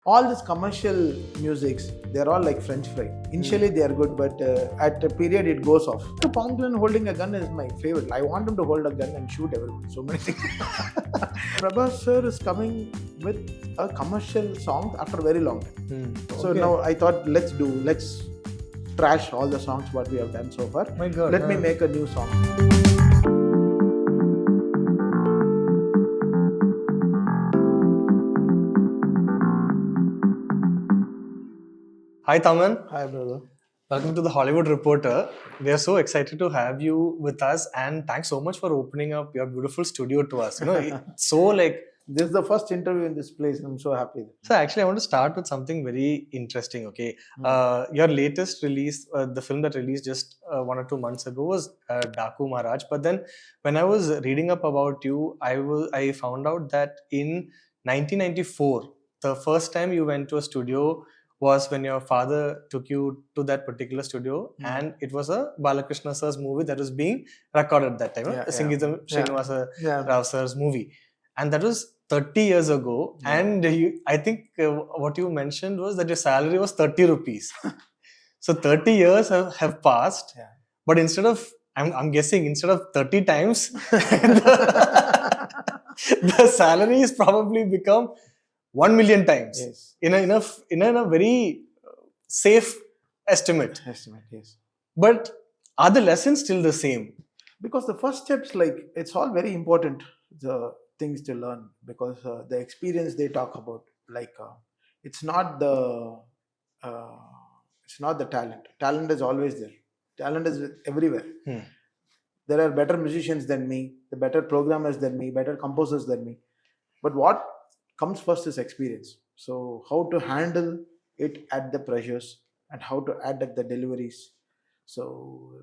All this commercial musics, they're all like French fry. Initially they are good, but at a period it goes off. Pawan Kalyan holding a gun is my favorite. I want him to hold a gun and shoot everyone. So many things. Prabhas sir is coming with a commercial song after a very long time. So now I thought, let's trash all the songs what we have done so far. My God, Let me make a new song. Hi Thaman, Hi brother. welcome to the Hollywood Reporter. We are so excited to have you with us, and thanks so much for opening up your beautiful studio to us. It's so like. This is the first interview in this place. I'm so happy. So actually, I want to start with something very interesting. Okay, your latest release, the film that released just 1 or 2 months ago was Daku Maharaj. But then, when I was reading up about you, I found out that in 1994, the first time you went to a studio was when your father took you to that particular studio, and it was a Balakrishna sir's movie that was being recorded that time. Sangeetam Srinivasa Rao sir's movie, and that was 30 years ago. And I think what you mentioned was that your salary was 30 rupees. So 30 years have passed, but instead of, I'm guessing, instead of 30 times, the salary has probably become 1 million times. Yes. In a very safe estimate. Yes. But are the lessons still the same? Because the first steps, like, it's all very important, the things to learn, because the experience they talk about, like, it's not the talent. Talent is always there. Talent is everywhere. There are better musicians than me, the better programmers than me, better composers than me. But what comes first is experience. So how to handle it at the pressures and how to add at the deliveries. So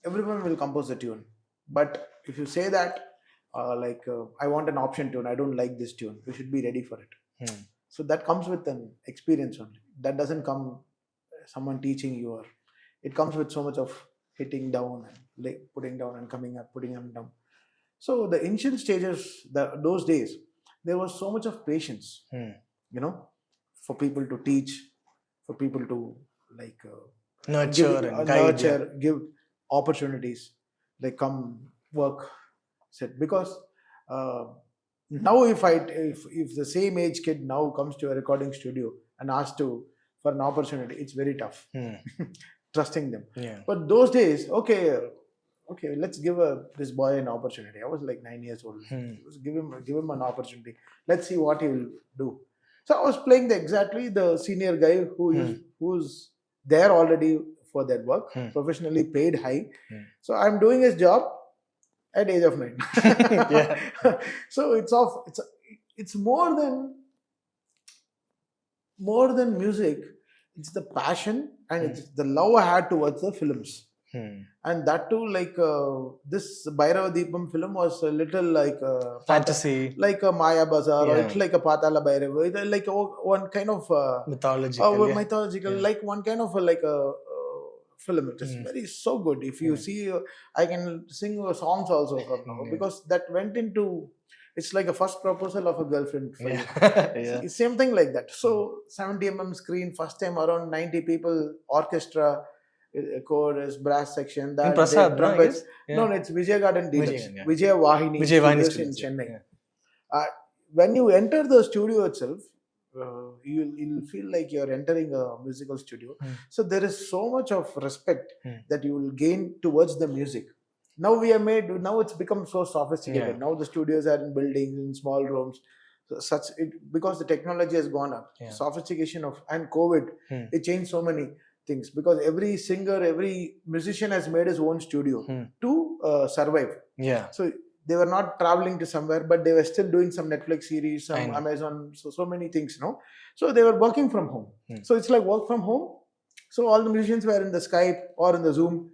everyone will compose a tune, but if you say that I want an option tune, I don't like this tune, you should be ready for it. So that comes with an experience only. That doesn't come someone teaching you, or it comes with so much of hitting down and putting down and coming up, putting them down. So the initial stages, those days, there was so much of patience, for people to teach, for people to nurture, give opportunities, like come work, said. Because now if the same age kid now comes to a recording studio and asks for an opportunity, it's very tough. Trusting them. But those days, okay, let's give this boy an opportunity. I was like 9 years old. Give him an opportunity. Let's see what he will do. So I was playing exactly the senior guy who's there already for that work, professionally paid high. So I'm doing his job at age of 9. So it's more than music. It's the passion and it's the love I had towards the films. And that too, like this Bhairava Deepam film was a little like fantasy, like a Maya Bazaar, or it's like a Patala Bhairava. It's like one kind of mythological, like one kind of like a film. It is very so good. If you see, I can sing songs also from now, because that went into. It's like a first proposal of a girlfriend for you. Same thing like that. So 70 screen, first time around 90 people, orchestra, chorus, brass section, that Prasad, trumpets. No, it's Vijay Garden Deluxe. Vijay Vahini Studios in Chennai. When you enter the studio itself, you'll feel like you're entering a musical studio. So there is so much of respect that you will gain towards the music. Now now it's become so sophisticated. Now the studios are in buildings, in small rooms. So because the technology has gone up, sophistication and COVID, it changed so many things, because every singer, every musician has made his own studio to survive. So they were not traveling to somewhere, but they were still doing some Netflix series, some Amazon, so many things, So they were working from home. So it's like work from home. So all the musicians were in the Skype or in the Zoom,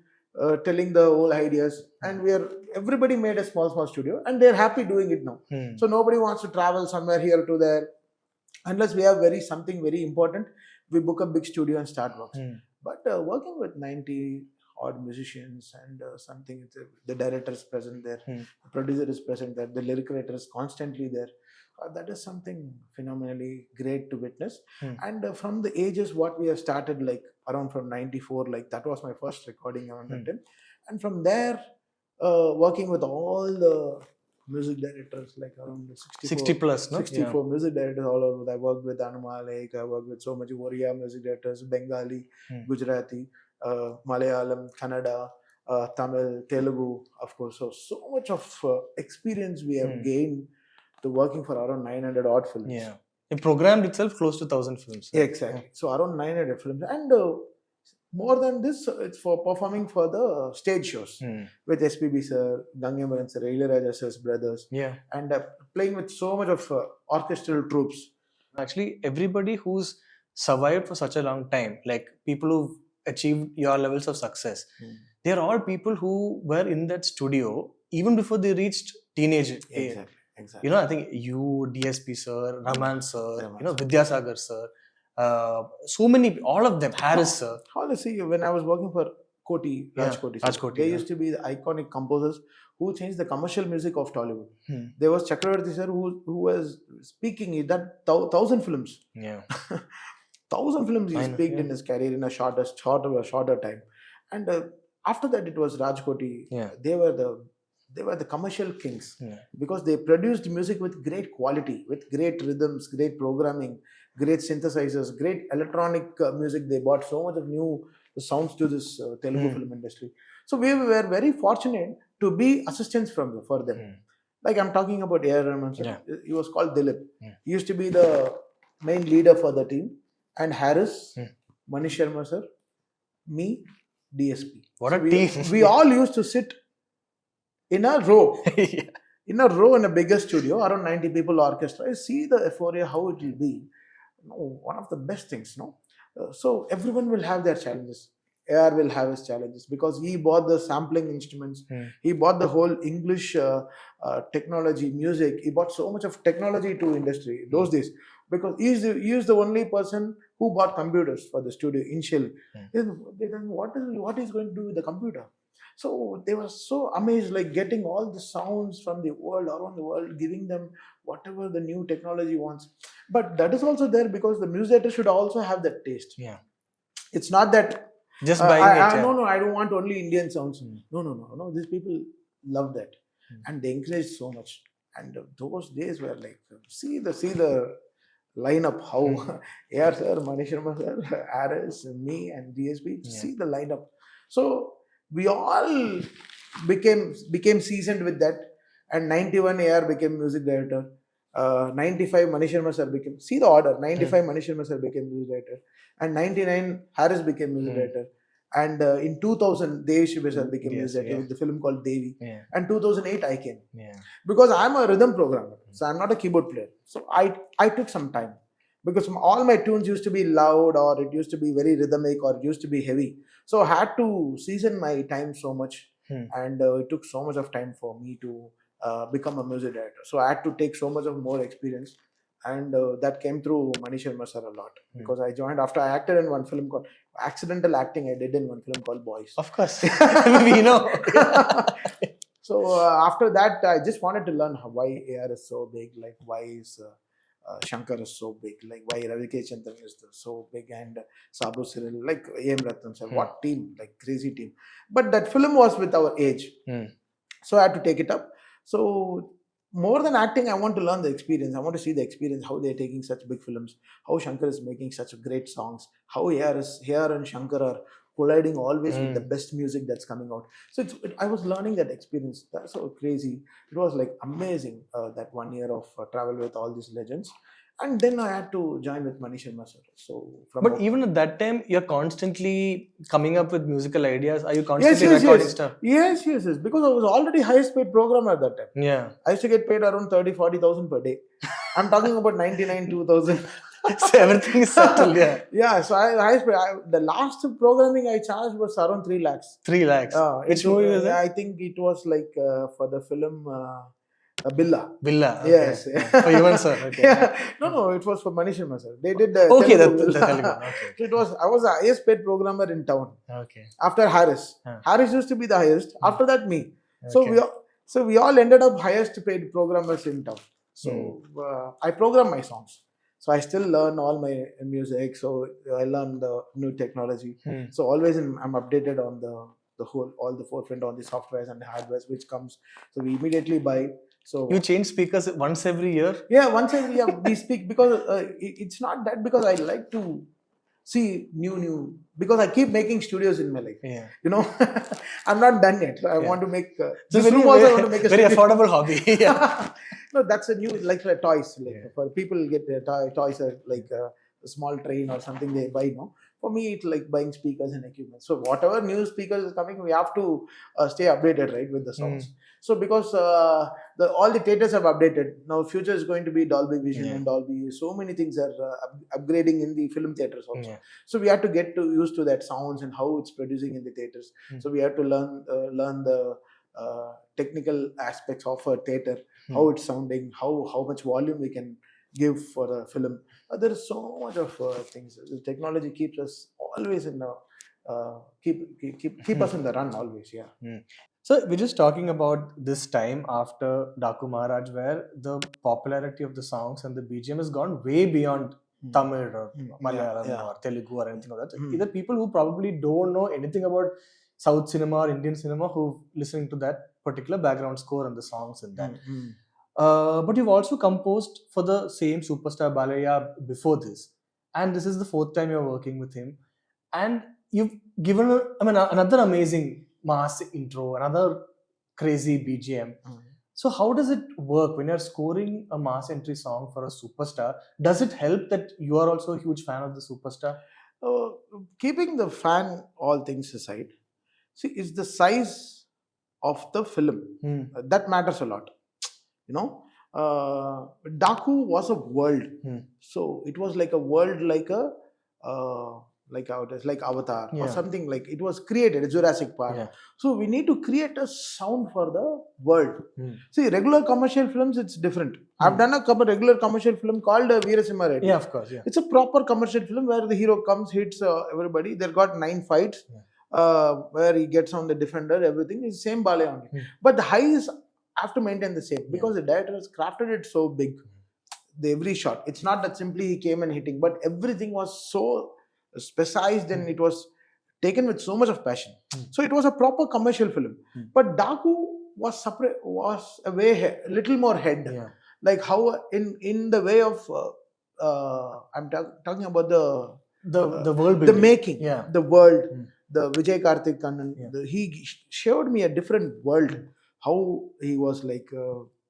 telling the whole ideas, and everybody made a small studio, and they're happy doing it now. So nobody wants to travel somewhere here to there, unless we have something very important. We book a big studio and start work. But working with 90 odd musicians and something, the director is present there, the producer is present there, the lyric writer is constantly there. That is something phenomenally great to witness. Hmm. And from the ages what we have started, like around from 94, like that was my first recording around that time. And from there, working with all the music directors, like around 60 plus, no? 64 music directors all over. I worked with Anumalek, I worked with so much Oriya music directors, Bengali, Gujarati, Malayalam, Kannada, Tamil, Telugu, of course. So much of experience we have gained to working for around 900 odd films. Yeah. It programmed itself close to 1,000 films. Yeah, exactly. So around 900 films. And more than this, it's for performing for the stage shows with SPB sir, Gangyamaran sir, Ilayaraja sir's brothers. Yeah. And playing with so much of orchestral troops. Actually, everybody who's survived for such a long time, like people who've achieved your levels of success, they're all people who were in that studio even before they reached teenage age. Exactly. I think you, DSP sir, Raman sir, Vidyasagar sir, so many, all of them, Harris sir. Honestly, when I was working for Koti, Rajkoti, they used to be the iconic composers who changed the commercial music of Tollywood. There was Chakravarti sir who was speaking that 1,000 films. Yeah. 1,000 films he speaked in his career in a shorter time. And after that, it was Rajkoti. Yeah. They were the commercial kings because they produced music with great quality, with great rhythms, great programming, great synthesizers, great electronic music. They brought so much of new sounds to this Telugu film industry. So we were very fortunate to be assistants for them. Like I'm talking about A.R. Rahman sir. He was called Dilip. He used to be the main leader for the team. And Harris, Mani Sharma sir, me, DSP. What a team. We all used to sit in a row. In a bigger studio, around 90 people orchestra. You see the euphoria, how it will be. One of the best things, no? So everyone will have their challenges. AR will have his challenges because he bought the sampling instruments. He bought the whole English technology, music. He bought so much of technology to industry those days because he is the only person who bought computers for the studio initially. They don't what is going to do with the computer? So they were so amazed, like getting all the sounds from the world, around the world, giving them whatever the new technology wants. But that is also there because the music director should also have that taste. Yeah. It's not that just buying it. No, I don't want only Indian sounds. No. These people love that. And they encourage so much. And those days were like, see the lineup, how AR sir, Mani Sharma sir, Aris, me and DSP, see the lineup. So we all became seasoned with that. And 91 AR became music director. 95 Mani Sharma sir became, see the order, 95 Mani Sharma sir became music director. And 99 Harris became music director. And in 2000, Devi Shibe sir became music director with the film called Devi. And 2008 I came. Because I'm a rhythm programmer. So I'm not a keyboard player. So I took some time. Because all my tunes used to be loud or it used to be very rhythmic or it used to be heavy. So I had to season my time so much. And it took so much of time for me to become a music director. So I had to take so much of more experience. And that came through Mani Sharma sir a lot. Because I joined after I acted in one film called accidental acting I did in one film called Boys. Of course. We know. So after that, I just wanted to learn why AR is so big, like why is Shankar is so big, like why Ravi K. Chandran is so big, and Sabu Cyril, like A.M. Ratnam sir, what team, like crazy team. But that film was with our age. So I had to take it up. So more than acting, I want to learn the experience. I want to see the experience, how they're taking such big films, how Shankar is making such great songs, how AR and Shankar are colliding always with the best music that's coming out. So I was learning that experience. That's so crazy. It was like amazing that 1 year of travel with all these legends. And then I had to join with Mani Sharma sir. So but even at that time, you're constantly coming up with musical ideas. Are you constantly recording stuff? Yes. Because I was already highest paid programmer at that time. Yeah. I used to get paid around 30,000-40,000 per day. I'm talking about 99, 2000. So everything is settled, yeah. Yeah, so the last programming I charged was around 3 lakhs. 3 lakhs. Which movie was it? I think it was like for the film Billa. Billa. Okay. Yes. For Yuvan sir. Okay. Yeah. No, it was for Mani Sharma sir. They did the okay, Telugu. the Telugu. Okay. I was the highest paid programmer in town. Okay. After Harris. Harris used to be the highest. After that, me. Okay. So we all ended up highest paid programmers in town. So I program my songs. So I still learn all my music. So I learn the new technology. So always I'm updated on all the forefront on the softwares and the hardwares which comes. So we immediately buy. So you change speakers once every year? Yeah, once every year we speak, because it's not that because I like to see new because I keep making studios in my life. Yeah. You know, I'm not done yet. So I want to make this room also. I want to make a very studio. Affordable hobby. Yeah. No, that's a new toys. For people get their toys like a small train or something they buy. No, for me it's like buying speakers and equipment. So whatever new speakers is coming, we have to stay updated, right, with the sounds. So because all the theaters have updated now, future is going to be Dolby Vision and Dolby. So many things are upgrading in the film theaters also. So we have to get used to that sounds and how it's producing in the theaters. So we have to learn the technical aspects of a theater, how it's sounding, how much volume we can give for a film. There is so much of things. The technology keeps us always in keep us in the run always. Yeah. So we're just talking about this time after Daku Maharaj, where the popularity of the songs and the BGM has gone way beyond Tamil or Malayalam or Telugu or anything like that. Either people who probably don't know anything about South cinema or Indian cinema who listening to that particular background score and the songs and that. But you've also composed for the same superstar Balaya before this, and this is the 4th time you're working with him, and you've given another amazing mass intro, another crazy BGM. So how does it work when you're scoring a mass entry song for a superstar? Does it help that you are also a huge fan of the superstar? Keeping the fan all things aside, see, it's the size of the film that matters a lot. You know, Daku was a world. So it was like a world, like Avatar or something. Like it was created, Jurassic Park. So we need to create a sound for the world. See, regular commercial films, it's different. I've done a regular commercial film called Veerasimha Reddy. Yeah, of course. Yeah. It's a proper commercial film where the hero comes, hits everybody. They've got 9 fights where he gets on the defender, everything is same ballet only. But the highs have to maintain the same because the director has crafted it so big. Every shot, it's not that simply he came and hitting, but everything was so specialized and it was taken with so much of passion. So it was a proper commercial film. But Daku was separate, was a way little more head, like how in the way of I'm talking about the world building, the making, the world, the Vijay Karthik Kannan. He showed me a different world. How he was like.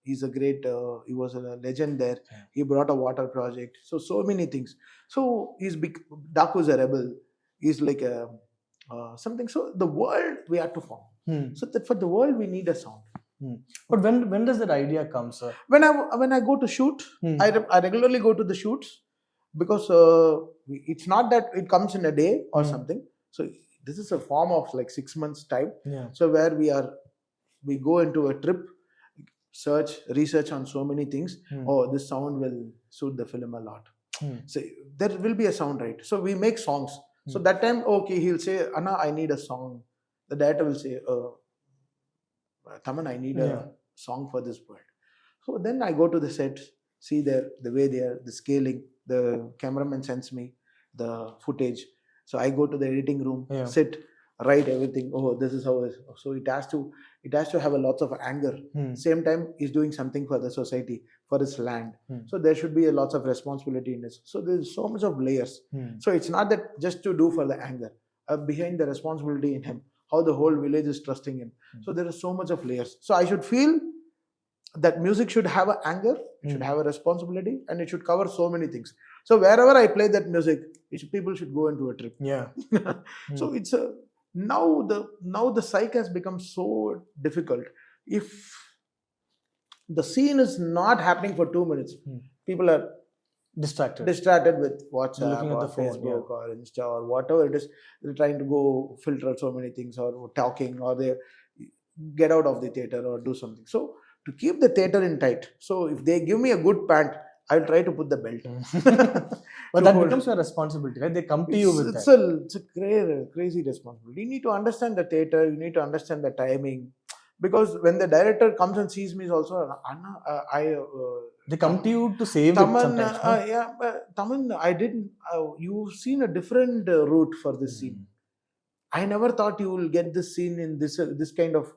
He's a great, he was a legend there. He brought a water project. So many things. So he's big. Daku's a rebel. He's like a something. So the world we have to form. So that for the world we need a sound. But when does that idea come, sir? When I go to shoot, I regularly go to the shoots because it's not that it comes in a day or something. So this is a form of like 6 months time. So where we go into a trip. Research on so many things. This sound will suit the film a lot. So there will be a sound, right? So we make songs. So that time, okay, he'll say, Anna, I need a song. The director will say, Thaman, I need a song for this world. So then I go to the set, see the way they are, the scaling, the cameraman sends me the footage. So I go to the editing room, sit, write everything. This is how. So it has to have a lots of anger. Same time, he's doing something for the society, for his land. So there should be a lots of responsibility in this. So there's so much of layers. So it's not that just to do for the anger. Behind the responsibility in him, how the whole village is trusting him. So there is so much of layers. So I should feel that music should have an anger, it should have a responsibility, and it should cover so many things. So wherever I play that music, people should go into a trip. So it's a now the psych has become so difficult. If the scene is not happening for 2 minutes, people are distracted with WhatsApp or Facebook or Insta or whatever it is. They're trying to go filter so many things or talking, or they get out of the theater or do something. So to keep the theater in tight. So if they give me a good pant, I'll try to put the belt. But that becomes your responsibility, right? They come to you with that. It's a crazy responsibility. You need to understand the theater. You need to understand the timing. Because when the director comes and sees me, is also, Anna, They come to you to save it Thaman, sometimes. No? yeah, but Thaman, I didn't. You've seen a different route for this scene. I never thought you will get this scene in this kind of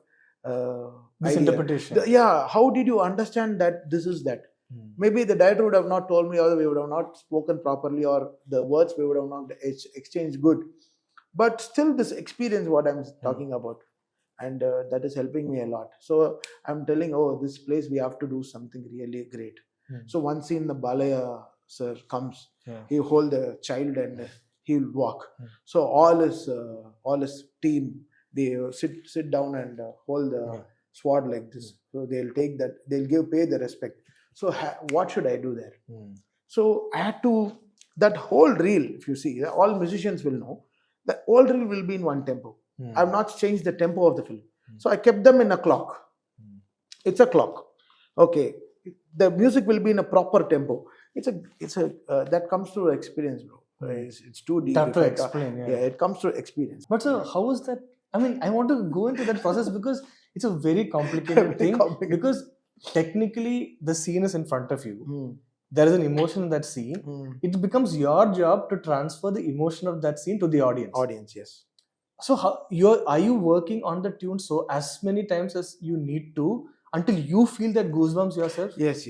This idea. interpretation. Yeah, how did you understand that this is that? Maybe the director would have not told me, or we would have not spoken properly, or the words we would have not exchanged good. But still, this experience, what I'm talking about, and that is helping me a lot. So I'm telling, oh, this place we have to do something really great. So one scene, the Balaya sir comes, he hold the child and he'll walk. So all his team, they sit down and hold the sword like this. So they'll take that, they'll pay the respect. So what should I do there? So I had to, that whole reel, if you see, all musicians will know, the whole reel will be in one tempo. I've not changed the tempo of the film. So I kept them in a clock. It's a clock. Okay. The music will be in a proper tempo. It's a that comes through experience, bro. It's too deep. Tough to explain. Yeah, it comes through experience. But so how is that? I mean, I want to go into that process because it's a very complicated thing. Because technically, the scene is in front of you. There is an emotion in that scene. It becomes your job to transfer the emotion of that scene to the audience. Audience, yes. So are you working on the tune so as many times as you need to until you feel that goosebumps yourself? Yes.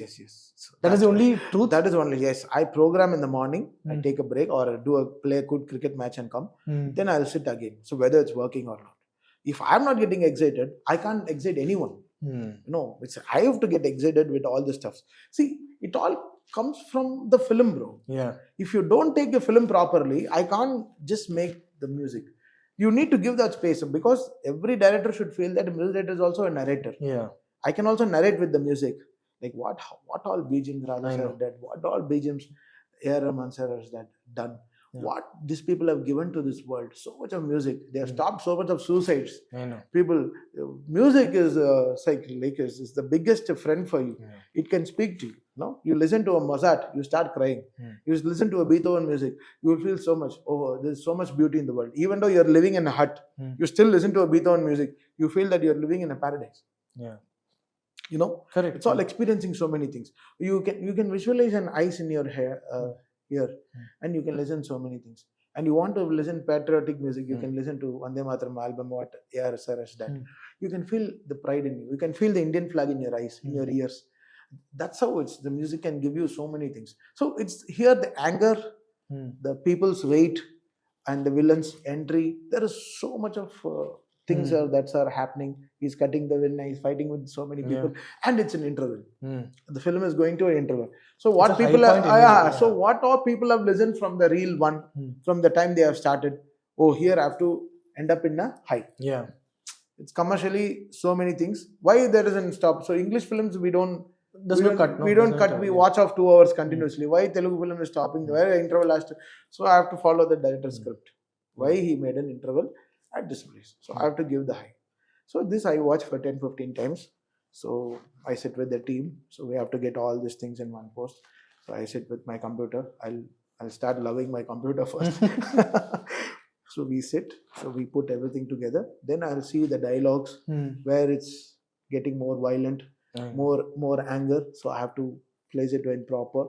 So that is the only truth? That is only, yes. I program in the morning, I take a break or play a good cricket match and come. Then I'll sit again. So whether it's working or not. If I'm not getting excited, I can't excite anyone. No, I have to get excited with all this stuff. See, it all comes from the film, bro. Yeah. If you don't take a film properly, I can't just make the music. You need to give that space, because every director should feel that a music director is also a narrator. Yeah. I can also narrate with the music. Like what all BGMs Radha sir did, what all BGMs A.R. Rahman sir has done. Yeah. What these people have given to this world. So much of music. They have stopped so much of suicides. I know. People, music is is the biggest friend for you. Yeah. It can speak to you. No, you listen to a Mozart, you start crying. You listen to a Beethoven music, you will feel so much. Oh, there's so much beauty in the world. Even though you're living in a hut, you still listen to a Beethoven music. You feel that you're living in a paradise. Yeah. You know, correct. It's all experiencing so many things. You can visualize an ice in your hair here, and you can listen so many things. And you want to listen patriotic music, you can listen to Vande Mataram album, what A.R. sir has done. You can feel the pride in you. You can feel the Indian flag in your eyes, in your ears. That's how the music can give you so many things. So it's here the anger, the people's weight, and the villain's entry. There is so much of things that are happening. He's cutting the villain, he's fighting with so many people, and it's an interval. The film is going to an interval. So what people what all people have listened from the reel one, from the time they have started, oh, here I have to end up in a high. Yeah. It's commercially so many things. Why there isn't stop? So English films we don't cut. We watch off 2 hours continuously. Why Telugu film is stopping? Where interval has to? So I have to follow the director's script. Why he made an interval at this place? So I have to give the high. So this I watch for 10-15 times. So I sit with the team. So we have to get all these things in one post. So I sit with my computer. I'll start loving my computer first. So we sit. So we put everything together. Then I'll see the dialogues where it's getting more violent. More anger, so I have to place it in proper,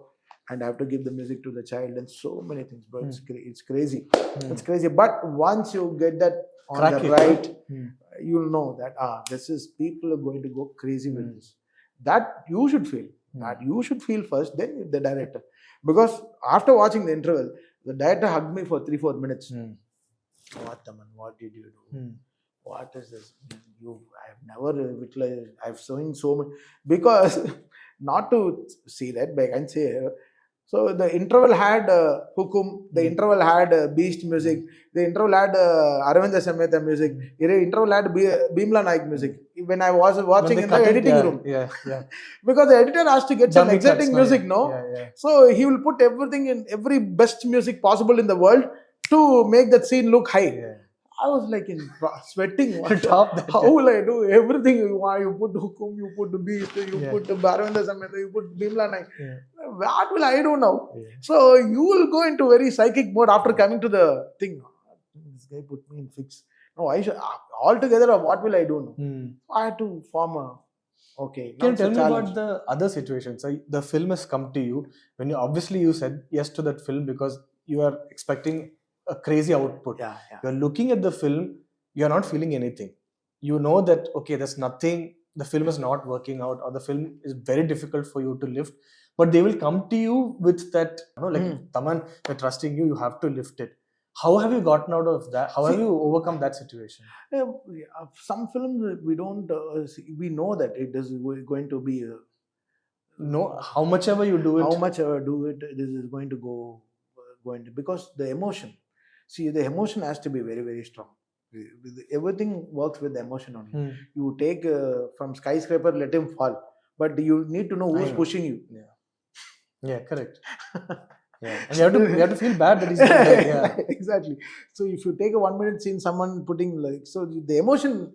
and I have to give the music to the child, and so many things, bro. It's crazy. It's crazy. But once you get that on the right, you'll know that this is, people are going to go crazy with this. That you should feel. That you should feel first, then the director. Because after watching the interval, the director hugged me for 3-4 minutes. What, Thaman? What did you do? What is this? I have never utilized. I've seen so much, because not to see that, but I can say. So the interval had Hukum, the interval had Beast music, the interval had Aravinda Sameta music, the interval had Bimla Naik music. When I was watching in the editing room, because the editor has to get some exciting music, so he will put everything in, every best music possible in the world to make that scene look high. I was like sweating. How will I do everything? You put Hukum, you put the Beast, you put Aravinda Sameta, you put Bimla Naik. What will I do now? So you will go into very psychic mode after coming to the thing. This guy put me in fix. No, I should altogether. What will I do now? I had to form a Okay. Can Now you it's a tell me challenge. about the other situations? So the film has come to you when you said yes to that film because you are expecting a crazy output. Yeah. You're looking at the film, you're not feeling anything. You know that, okay, there's nothing, the film is not working out, or the film is very difficult for you to lift, but they will come to you with that, Taman, they're trusting you, you have to lift it. How have you gotten out of that? How have you overcome that situation? Some films we don't, we know that it is going to be. No, how much ever you do it. How much ever do it, this is going to go, because the emotion. See, the emotion has to be very, very strong. Everything works with the emotion only. You take from skyscraper, let him fall, but you need to know who's pushing you. Yeah, correct. Yeah, and you have to feel bad that he's doing that. Yeah, exactly. So if you take a 1 minute scene, someone putting so the emotion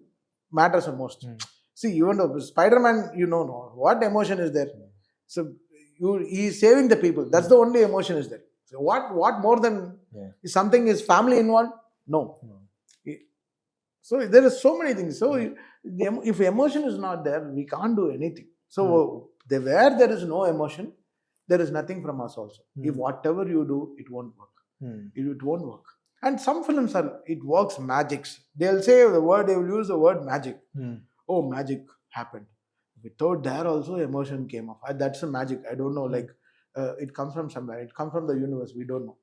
matters the most. See, even though Spider-Man, no, what emotion is there? So he's saving the people. That's the only emotion is there. So what more than is something is family involved? No. So there is so many things. So if emotion is not there, we can't do anything. So where there is no emotion, there is nothing from us also. If whatever you do, it won't work. It won't work. And some films it works magics. They'll say they will use the word magic. Oh, magic happened. Without there also emotion came off. That's a magic. I don't know. It comes from somewhere. It comes from the universe. We don't know.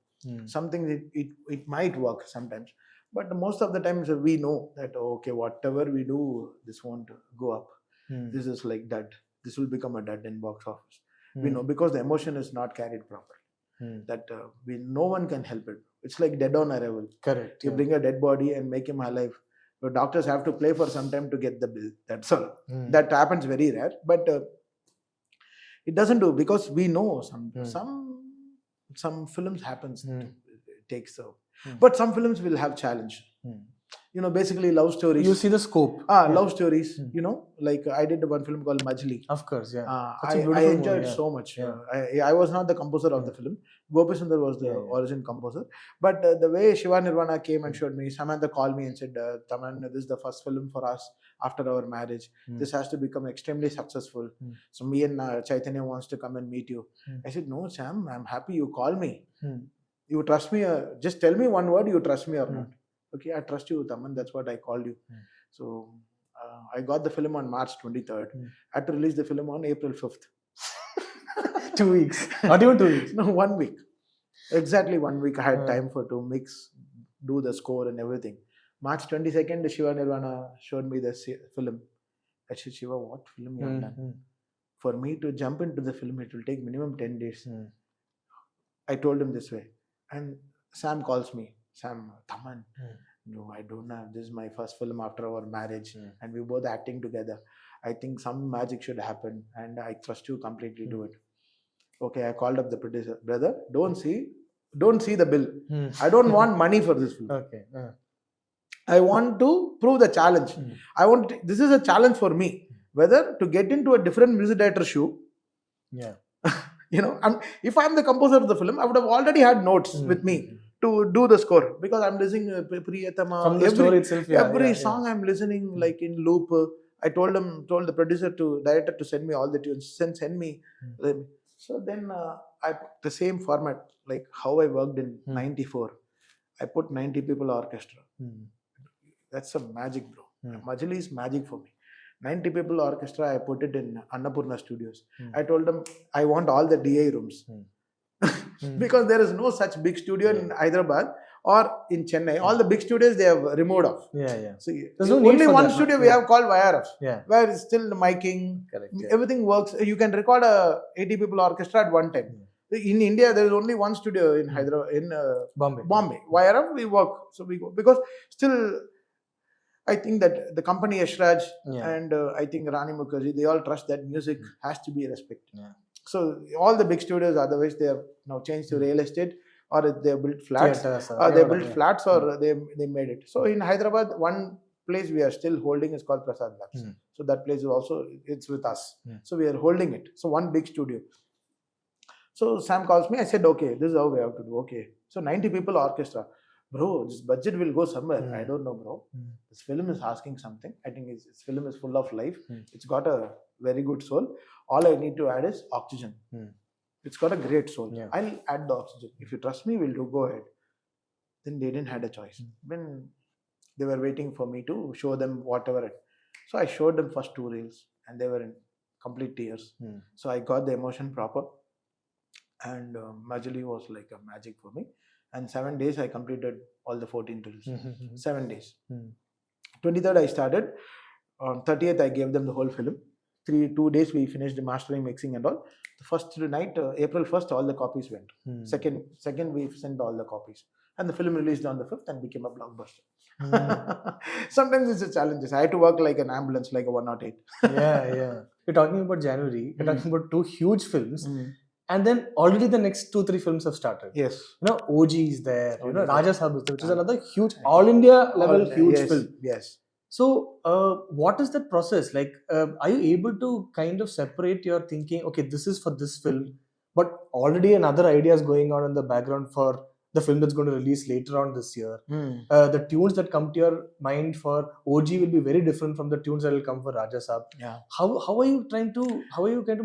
Something it might work sometimes. But most of the times we know that, okay, whatever we do, this won't go up. This is like dud. This will become a dud in box office. We know because the emotion is not carried properly. That no one can help it. It's like dead on arrival. Correct. You bring a dead body and make him alive. The doctors have to play for some time to get the bill. That's all. That happens very rare, but it doesn't do because we know some films happens. It takes so, but some films will have challenge. Basically love stories. You see the scope. Love stories. Like I did one film called Majli. Of course, yeah. I enjoyed so much. I was not the composer of the film. Gopi Sundar was the origin composer. But the way Shiva Nirvana came and showed me, Samantha called me and said, Taman, this is the first film for us after our marriage. This has to become extremely successful. So me and Chaitanya wants to come and meet you. I said, no, Sam, I'm happy you call me. You trust me. Just tell me one word, you trust me or not. Okay, I trust you, Taman. That's what I called you. So I got the film on March 23rd. I had to release the film on April 5th. 2 weeks. Not even 2 weeks. No, 1 week. Exactly 1 week. I had time to mix, do the score and everything. March 22nd, Shiva Nirvana showed me the film. I said, Shiva, what film you have done? For me to jump into the film, it will take minimum 10 days. I told him this way. And Sam calls me. Sam, Thaman, no, I don't have. This is my first film after our marriage, and we both acting together. I think some magic should happen, and I trust you completely. Do it. Okay, I called up the producer. Brother, don't see the bill. I don't want money for this film. Okay. I want to prove the challenge. This is a challenge for me. Whether to get into a different music director shoe. Yeah. If I'm the composer of the film, I would have already had notes with me to do the score because I'm listening Priyatama. From the story itself, every song I'm listening like in loop. I told the director to send me all the tunes. Send me. So then I put the same format like how I worked in '94. I put 90 people orchestra. That's a magic, bro. Majli is magic for me. 90 people orchestra. I put it in Annapurna Studios. I told them I want all the DI rooms. Because there is no such big studio in Hyderabad or in Chennai. All the big studios they have removed off. So only one studio we have called YRF, where it's still the miking. Correct, everything works. You can record a 80 people orchestra at one time. In India, there is only one studio in Hyderabad, in Bombay. YRF we work, so we go because still. I think that the company Yashraj and I think Rani Mukherjee, they all trust that music has to be respected. So all the big studios, otherwise they have now changed to real estate, or they have built flats, or they made it. So in Hyderabad, one place we are still holding is called Prasad Labs. So that place is also it's with us. So we are holding it. So one big studio. So Sam calls me. I said, okay, this is how we have to do. Okay, so 90 people orchestra. Bro, this budget will go somewhere. I don't know, bro. This film is asking something. I think this film is full of life. It's got a very good soul. All I need to add is oxygen. It's got a great soul. Yeah. I'll add the oxygen. If you trust me, we'll do. Go ahead. Then they didn't had a choice. When they were waiting for me to show them whatever. So I showed them first 2 reels, and they were in complete tears. So I got the emotion proper, and Majali was like a magic for me. And 7 days I completed all the 14 reels. 7 days. 23rd I started. On 30th I gave them the whole film. 2 days we finished the mastering, mixing and all. The first night, April 1st, all the copies went. Second we sent all the copies. And the film released on the 5th and became a blockbuster. Sometimes it's a challenge. I had to work like an ambulance, like a 108. Yeah. You're talking about January. You're talking about 2 huge films. And then already the next 2-3 films have started. Yes. OG is there. Raja Saab is there, which is another huge, all India level huge film. Yes. So, what is that process? Like, are you able to kind of separate your thinking, okay, this is for this film, but already another idea is going on in the background for the film that's going to release later on this year. The tunes that come to your mind for OG will be very different from the tunes that will come for Raja Saab. Yeah. How are you kind of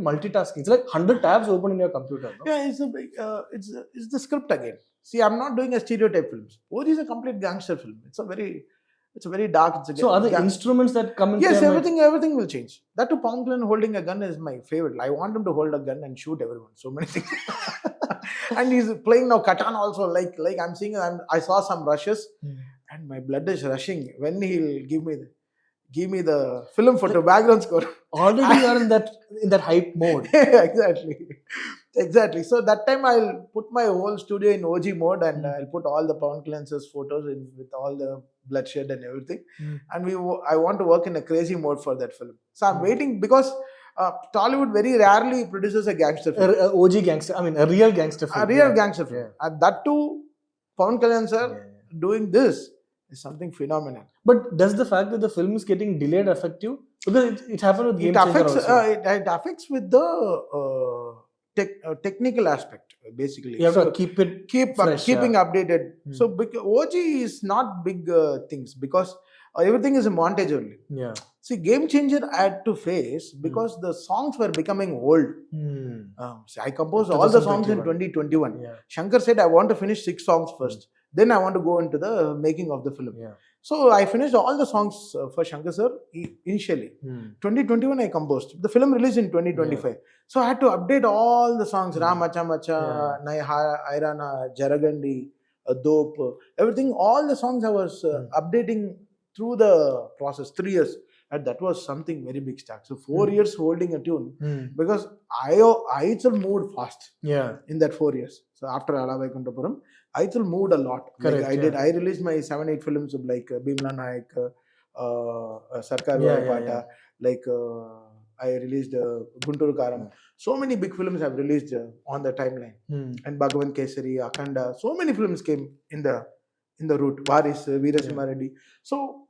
multitasking? It's like 100 tabs open in your computer. No? Yeah, it's the script again. See, I'm not doing a stereotype films. OG is a complete gangster film. It's a very dark. So are the instruments that come in? Yes, everything will change. That to Pawan Kalyan holding a gun is my favorite. I want him to hold a gun and shoot everyone. So many things. And he's playing now katana also. Like I'm seeing, I saw some rushes, and my blood is rushing when he'll give me the film photo background score. Already you are in that hype mode. Exactly. So that time I'll put my whole studio in OG mode, and I'll put all the Pawan Kalyan's photos in with all the bloodshed and everything. And I want to work in a crazy mode for that film. So I'm waiting, because Tollywood very rarely produces a gangster film. OG gangster. I mean, a real gangster film. A real gangster film. Yeah. And that too, Pawan Kalyan sir doing this is something phenomenal. But does the fact that the film is getting delayed affect you? Because it happened with Game Changer also. It affects with the technical aspect, basically. You have to keep fresh, keeping updated. So OG is not big things, because everything is a montage only. Yeah. See, Game Changer I had to face because the songs were becoming old. So I composed all the songs in 2021. Yeah. Shankar said, I want to finish 6 songs first. Then I want to go into the making of the film. Yeah. So I finished all the songs for Shankar sir initially. 2021 I composed. The film released in 2025. So I had to update all the songs. Ramacha Macha, Nai Airana, Jaragandi, Dope, everything. All the songs I was updating through the process. 3 years. And that was something very big stack. So 4 years holding a tune, because I itself moved fast. Yeah. In that 4 years. So after Alavaikunthapuram, I itself moved a lot. Correct, like I released my 7-8 films of like Bhimla Nayak, Sarkar Pata, like I released Guntur Karam. So many big films I've released on the timeline. And Bhagavan Kesari, Akhanda, so many films came in the route. Varis, Veerasimha Reddy. So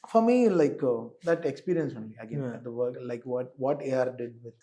for me, like that experience only again, the work, like what AR did with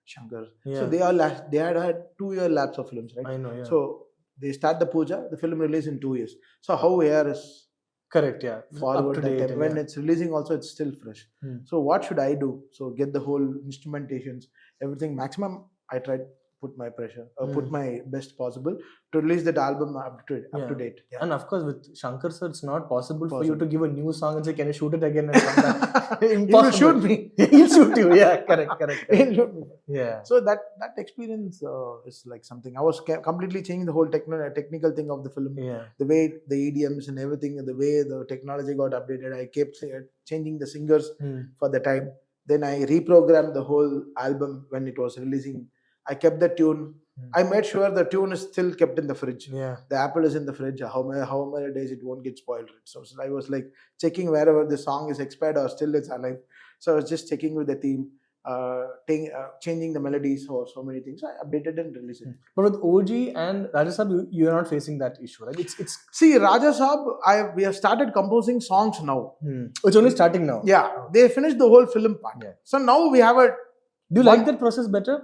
Shankar. So they had 2-year lapse of films, right? I know. Yeah. So they start the puja, the film release in 2 years. So how AR is correct, forward that time. When it's releasing also, it's still fresh. So what should I do? So get the whole instrumentations, everything maximum. I tried put my pressure, put my best possible to release that album up to date. Yeah. And of course, with Shankar sir, it's not possible for you to give a new song and say, "Can you shoot it again?" And come back. Impossible. He will shoot me. He'll shoot you. Yeah, correct. He'll shoot me. Yeah. So that experience is like something. I was completely changing the whole technical thing of the film. Yeah. The way the EDMs and everything, the way the technology got updated. I kept changing the singers for the time. Then I reprogrammed the whole album when it was releasing. I kept the tune. I made sure the tune is still kept in the fridge. Yeah. The apple is in the fridge. How many days it won't get spoiled. So I was like checking wherever the song is expired or still it's alive. So I was just checking with the team, changing the melodies or so many things. I updated and released it. But with OG and Raja Saab, you are not facing that issue, right? It's See, Raja Saab, we have started composing songs now. It's only starting now. Yeah, they finished the whole film part. Yeah. So now we have a. Do you like that process better?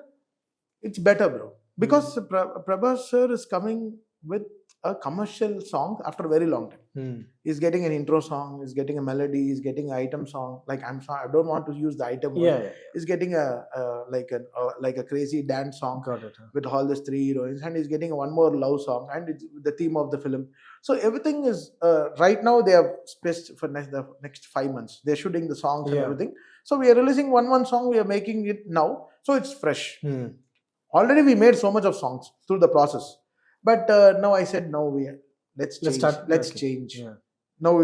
It's better, bro. Because Prabhas sir is coming with a commercial song after a very long time. He's getting an intro song, he's getting a melody, he's getting an item song. Like, I'm sorry, I don't want to use the item word. He's getting like a crazy dance song. Got it. With all these 3 heroines, and he's getting one more love song, and it's the theme of the film. So everything is right now they have spaced for the next 5 months. They're shooting the songs and everything. So we are releasing one song. We are making it now, so it's fresh. Already we made so much of songs through the process, but now I said no. Let's change. Yeah. Now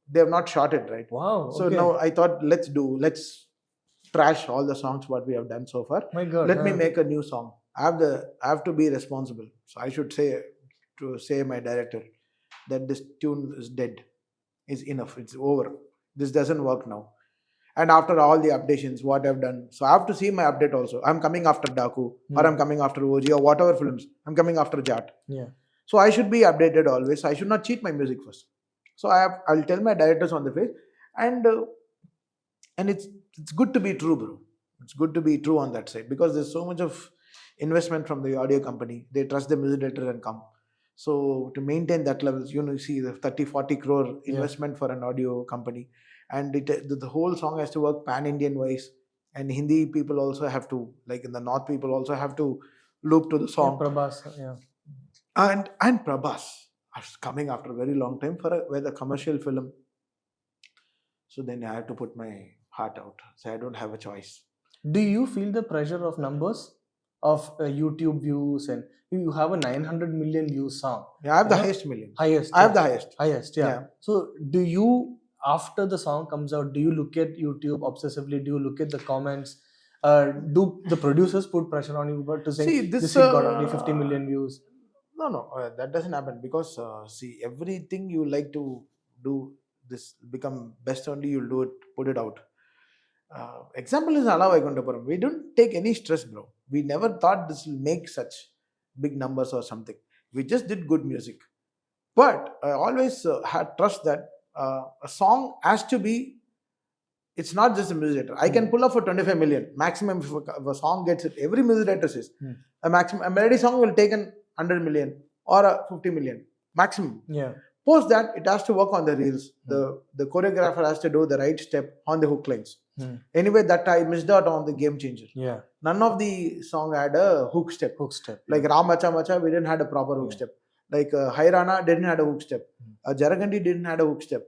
they have not shot it right. Wow. So now I thought let's trash all the songs what we have done so far. My God. Let me make a new song. I have to be responsible. So I should say my director that this tune is dead. Is enough. It's over. This doesn't work now. And after all the updations, what I've done, so I have to see my update also. I'm coming after Daku, or I'm coming after OG, or whatever films. I'm coming after Jat. Yeah. So I should be updated always. I should not cheat my music first. So I'll tell my directors on the face, and it's good to be true, bro. It's good to be true on that side, because there's so much of investment from the audio company. They trust the music director and come. So to maintain that levels, you see the 30-40 crore investment for an audio company, and the whole song has to work pan-Indian wise, and Hindi people also have to, like in the North, people also have to loop to the song. Prabhas, and Prabhas is coming after a very long time with a commercial film. So then I have to put my heart out. So I don't have a choice. Do you feel the pressure of numbers, of YouTube views, and you have a 900 million views song? Yeah, I have the highest million. Highest. I have the highest. Highest, yeah. So do you, after the song comes out, do you look at YouTube obsessively? Do you look at the comments? Do the producers put pressure on you to say this got only 50 million views? No, that doesn't happen, because everything you like to do, this become best only, you'll do it, put it out. Example is Ala Vaikuntapuram. We don't take any stress, bro. We never thought this will make such big numbers or something. We just did good music. But I always had trust that a song has to be, it's not just a music director. I can pull up for 25 million. Maximum, if a song gets it, every music director says, a melody song will take 100 million or 50 million. Maximum. Yeah. Post that, it has to work on the reels. The choreographer has to do the right step on the hook lines. Anyway, that I missed out on the Game Changer. Yeah. None of the song had a hook step. Like Ram Macha Macha, we didn't have a proper hook step. Like Hairana didn't have a hook step. Jaragandi didn't have a hook step.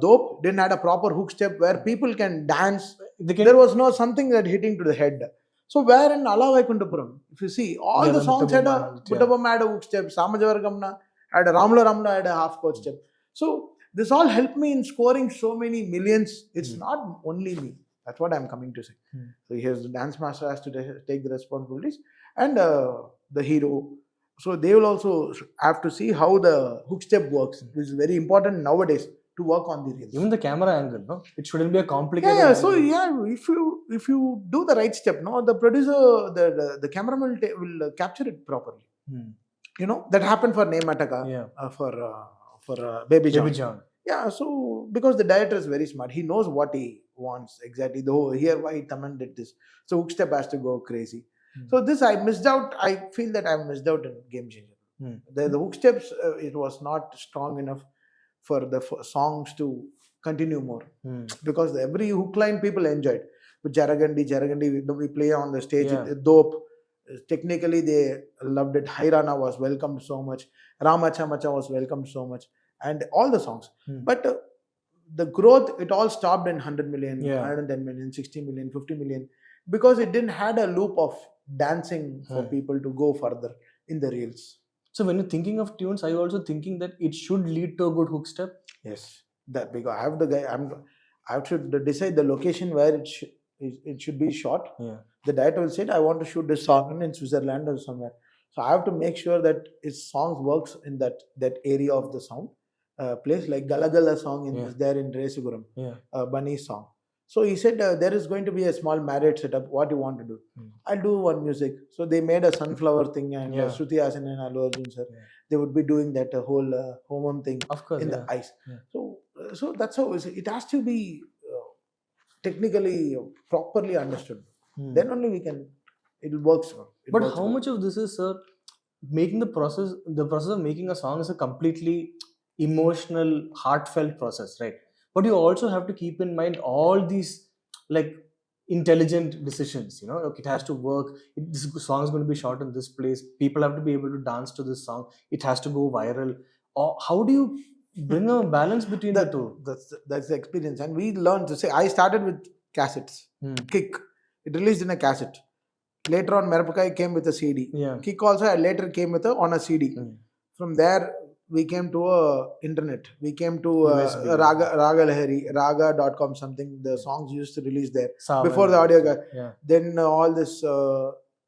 Dope didn't have a proper hook step where people can dance. There was no something that hitting to the head. So where in Ala Vaikuntapuram, if you see, all the songs had a Puttapam had a hook step, Samajavargamna had a Ramla had a half chord step. So this all helped me in scoring so many millions. It's not only me. That's what I'm coming to say. So here's the dance master has to take the responsibilities, and the hero. So they will also have to see how the hook step works. This is very important nowadays to work on the reels. Even the camera angle, no? It shouldn't be a complicated angle. So if you do the right step, no, the producer, the cameraman will capture it properly. That happened for Nemataka, for Baby John. Yeah, so because the director is very smart, he knows what he wants exactly. Here why Thaman did this. So hook step has to go crazy. So this I missed out. I feel that I missed out in Game Changer. The hook steps, it was not strong enough for the songs to continue more, because every hook line people enjoyed. But Jaragandi, we play on the stage. Dope. Technically, they loved it. Hairana was welcomed so much. Ramacha Macha was welcomed so much, and all the songs. But the growth, it all stopped in 100 million, 110 million, 60 million, 50 million, because it didn't had a loop of dancing for people to go further in the reels. So when you're thinking of tunes, are you also thinking that it should lead to a good hook step? Yes, that because I have the guy. I have to decide the location where it should be shot. The director will say, I want to shoot this song in Switzerland or somewhere. So I have to make sure that his songs works in that area of the sound place. Like Galagala song is there in Resuguram, Bunny's song. So he said, there is going to be a small marriage setup. What do you want to do? I'll do one music. So they made a sunflower thing, and Shruti Hasan and Allu Arjun sir, they would be doing that whole homam thing in the ice. So that's how it has to be technically properly understood. Then only it works. But how much of this is, sir, the process of making a song is a completely emotional, heartfelt process, right? But you also have to keep in mind all these like intelligent decisions. Okay, it has to work. This song is going to be shot in this place. People have to be able to dance to this song. It has to go viral. Or how do you bring a balance between the two? That's the experience, and we learned to say. I started with cassettes. Kick, it released in a cassette. Later on, Merapakai came with a CD. Yeah. Kick also later came with on a CD. From there, we came to internet. We came to Raga Lahari, raga.com something. The songs used to release there Saab before the audio guy. Yeah. Then all this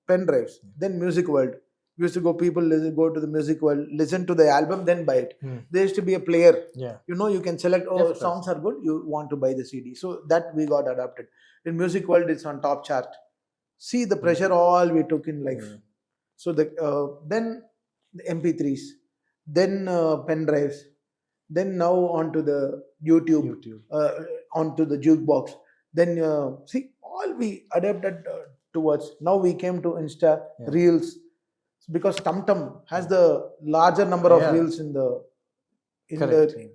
pen drives. Then Music World. We used to go go to the Music World, listen to the album, then buy it. There used to be a player. Yeah. You can select, songs are good, you want to buy the CD. So that we got adapted. In Music World, it's on top chart. See the pressure all we took in life. So then the MP3s, then pen drives, then now onto the YouTube. Onto the jukebox. Then see all we adapted towards. Now we came to Insta, Reels, because TumTum has the larger number of reels in the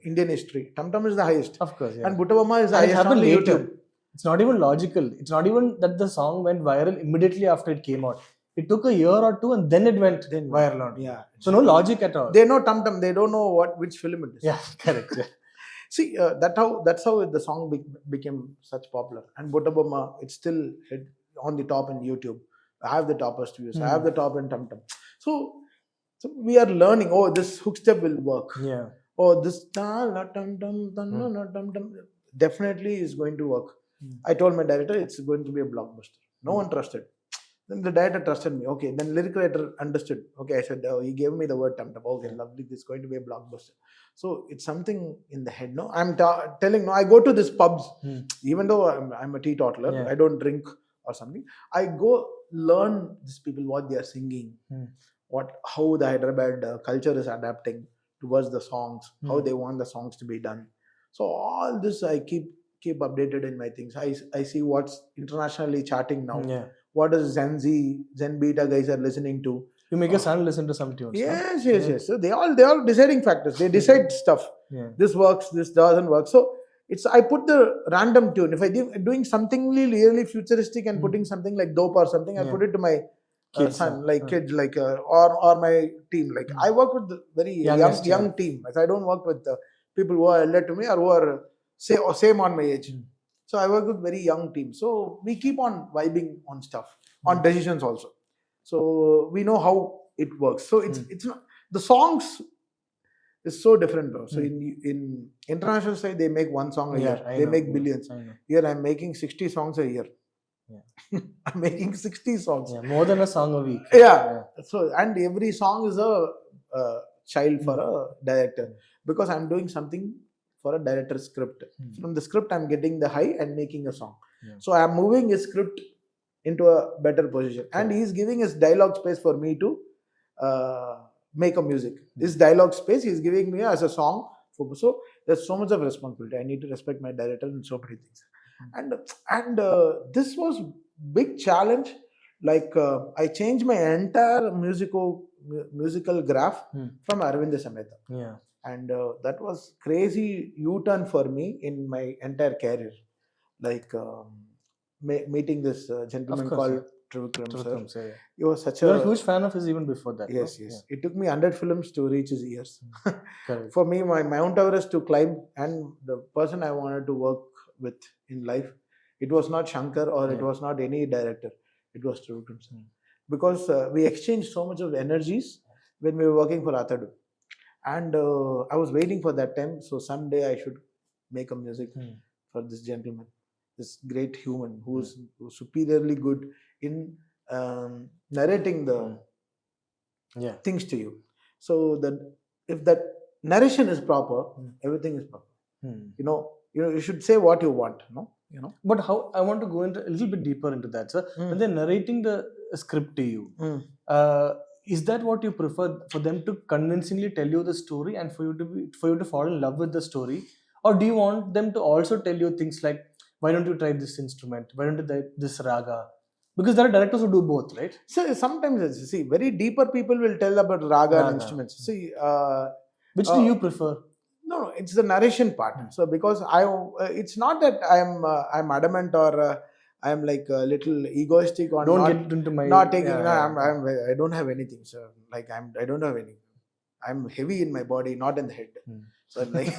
Indian history. TumTum is the highest. Of course, and Butavama is the highest on YouTube. It's not even logical. It's not even that the song went viral immediately after it came out. It took a year or two and then it went viral. Yeah. So no logic at all. They know TumTum. They don't know which film it is. Yeah, correct. Yeah. See, that's how the song became such popular. And Butavama, it's still on the top in YouTube. I have the toppest views. I have the top in TumTum. So we are learning. Oh, this hook step will work. Yeah. Oh, this definitely is going to work. I told my director it's going to be a blockbuster. No one trusted. Then the director trusted me. Okay. Then lyric writer understood. Okay, I said, he gave me the word TumTum. Okay, lovely. This is going to be a blockbuster. So it's something in the head. No, I'm telling. No, I go to these pubs. Even though I'm a teetotaler, I don't drink or something. I go learn these people what they are singing, how the Hyderabad culture is adapting towards the songs, how they want the songs to be done. So all this I keep updated in my things. I see what's internationally charting now. Yeah. What is Zen Beta guys are listening to. You make your son listen to some tunes. Yes. So they all deciding factors. They decide stuff. Yeah. This works, this doesn't work. So I put the random tune. If I'm doing something really futuristic and putting something like dope or something, I put it to my kids, son, kids, or my team. I work with the very young team. I don't work with people who are elder to me or who are same on my age. So I work with very young team. So we keep on vibing on stuff, on decisions also. So we know how it works. So it's not, the songs is so different, bro. So in international side, they make one song a year. They make billions. Here I'm making 60 songs a year. Yeah. I'm making 60 songs. Yeah, more than a song a week. Yeah. So and every song is a child for a director, because I'm doing something for a director's script. From the script, I'm getting the high and making a song. So I'm moving his script into a better position, and he's giving his dialogue space for me to make a music. His dialogue space he's giving me as a song. So there's so much of responsibility. I need to respect my director and so many things. And this was big challenge. I changed my entire musical graph from Arvind Sameta. Yeah. And that was crazy U-turn for me in my entire career. Meeting this gentleman called Trivikram sir. Yeah. He was such You're a huge fan of his even before that. Yes. Yeah. It took me 100 films to reach his ears. For me, my Mount Everest to climb, and the person I wanted to work with in life, it was not Shankar or it was not any director. It was Trivikram sir. Because we exchanged so much of energies when we were working for Athadu. And I was waiting for that time. So someday I should make a music for this gentleman, this great human who's superiorly good in narrating the things to you. So that if that narration is proper, everything is proper. You should say what you want. But how, I want to go into a little bit deeper into that, sir. When they're narrating the script to you, is that what you prefer, for them to convincingly tell you the story and for you to fall in love with the story, or do you want them to also tell you things like, why don't you try this instrument, why don't you try this raga, Because there are directors who do both, right? So sometimes, see, very deeper people will tell about raga and instruments. See, which do you prefer? No, it's the narration part. So because it's not that I'm adamant or I'm like a little egoistic on don't get into my not taking. I don't have anything. So like I don't have anything. I'm heavy in my body, not in the head. So like,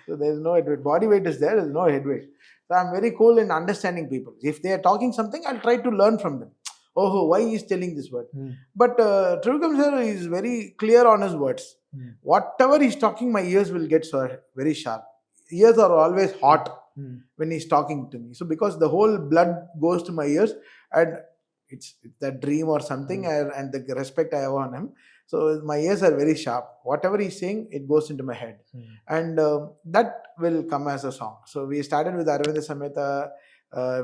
so there's no head weight. Body weight is there. There's no head weight. So I'm very cool in understanding people. If they are talking something, I'll try to learn from them. Oh, why he's telling this word? But Trivikram sir is very clear on his words. Whatever he's talking, my ears will get very sharp. Ears are always hot when he's talking to me. So because the whole blood goes to my ears, and it's that dream or something, and the respect I have on him. So my ears are very sharp. Whatever he's saying, it goes into my head, and that will come as a song. So we started with Aravinda Sameta.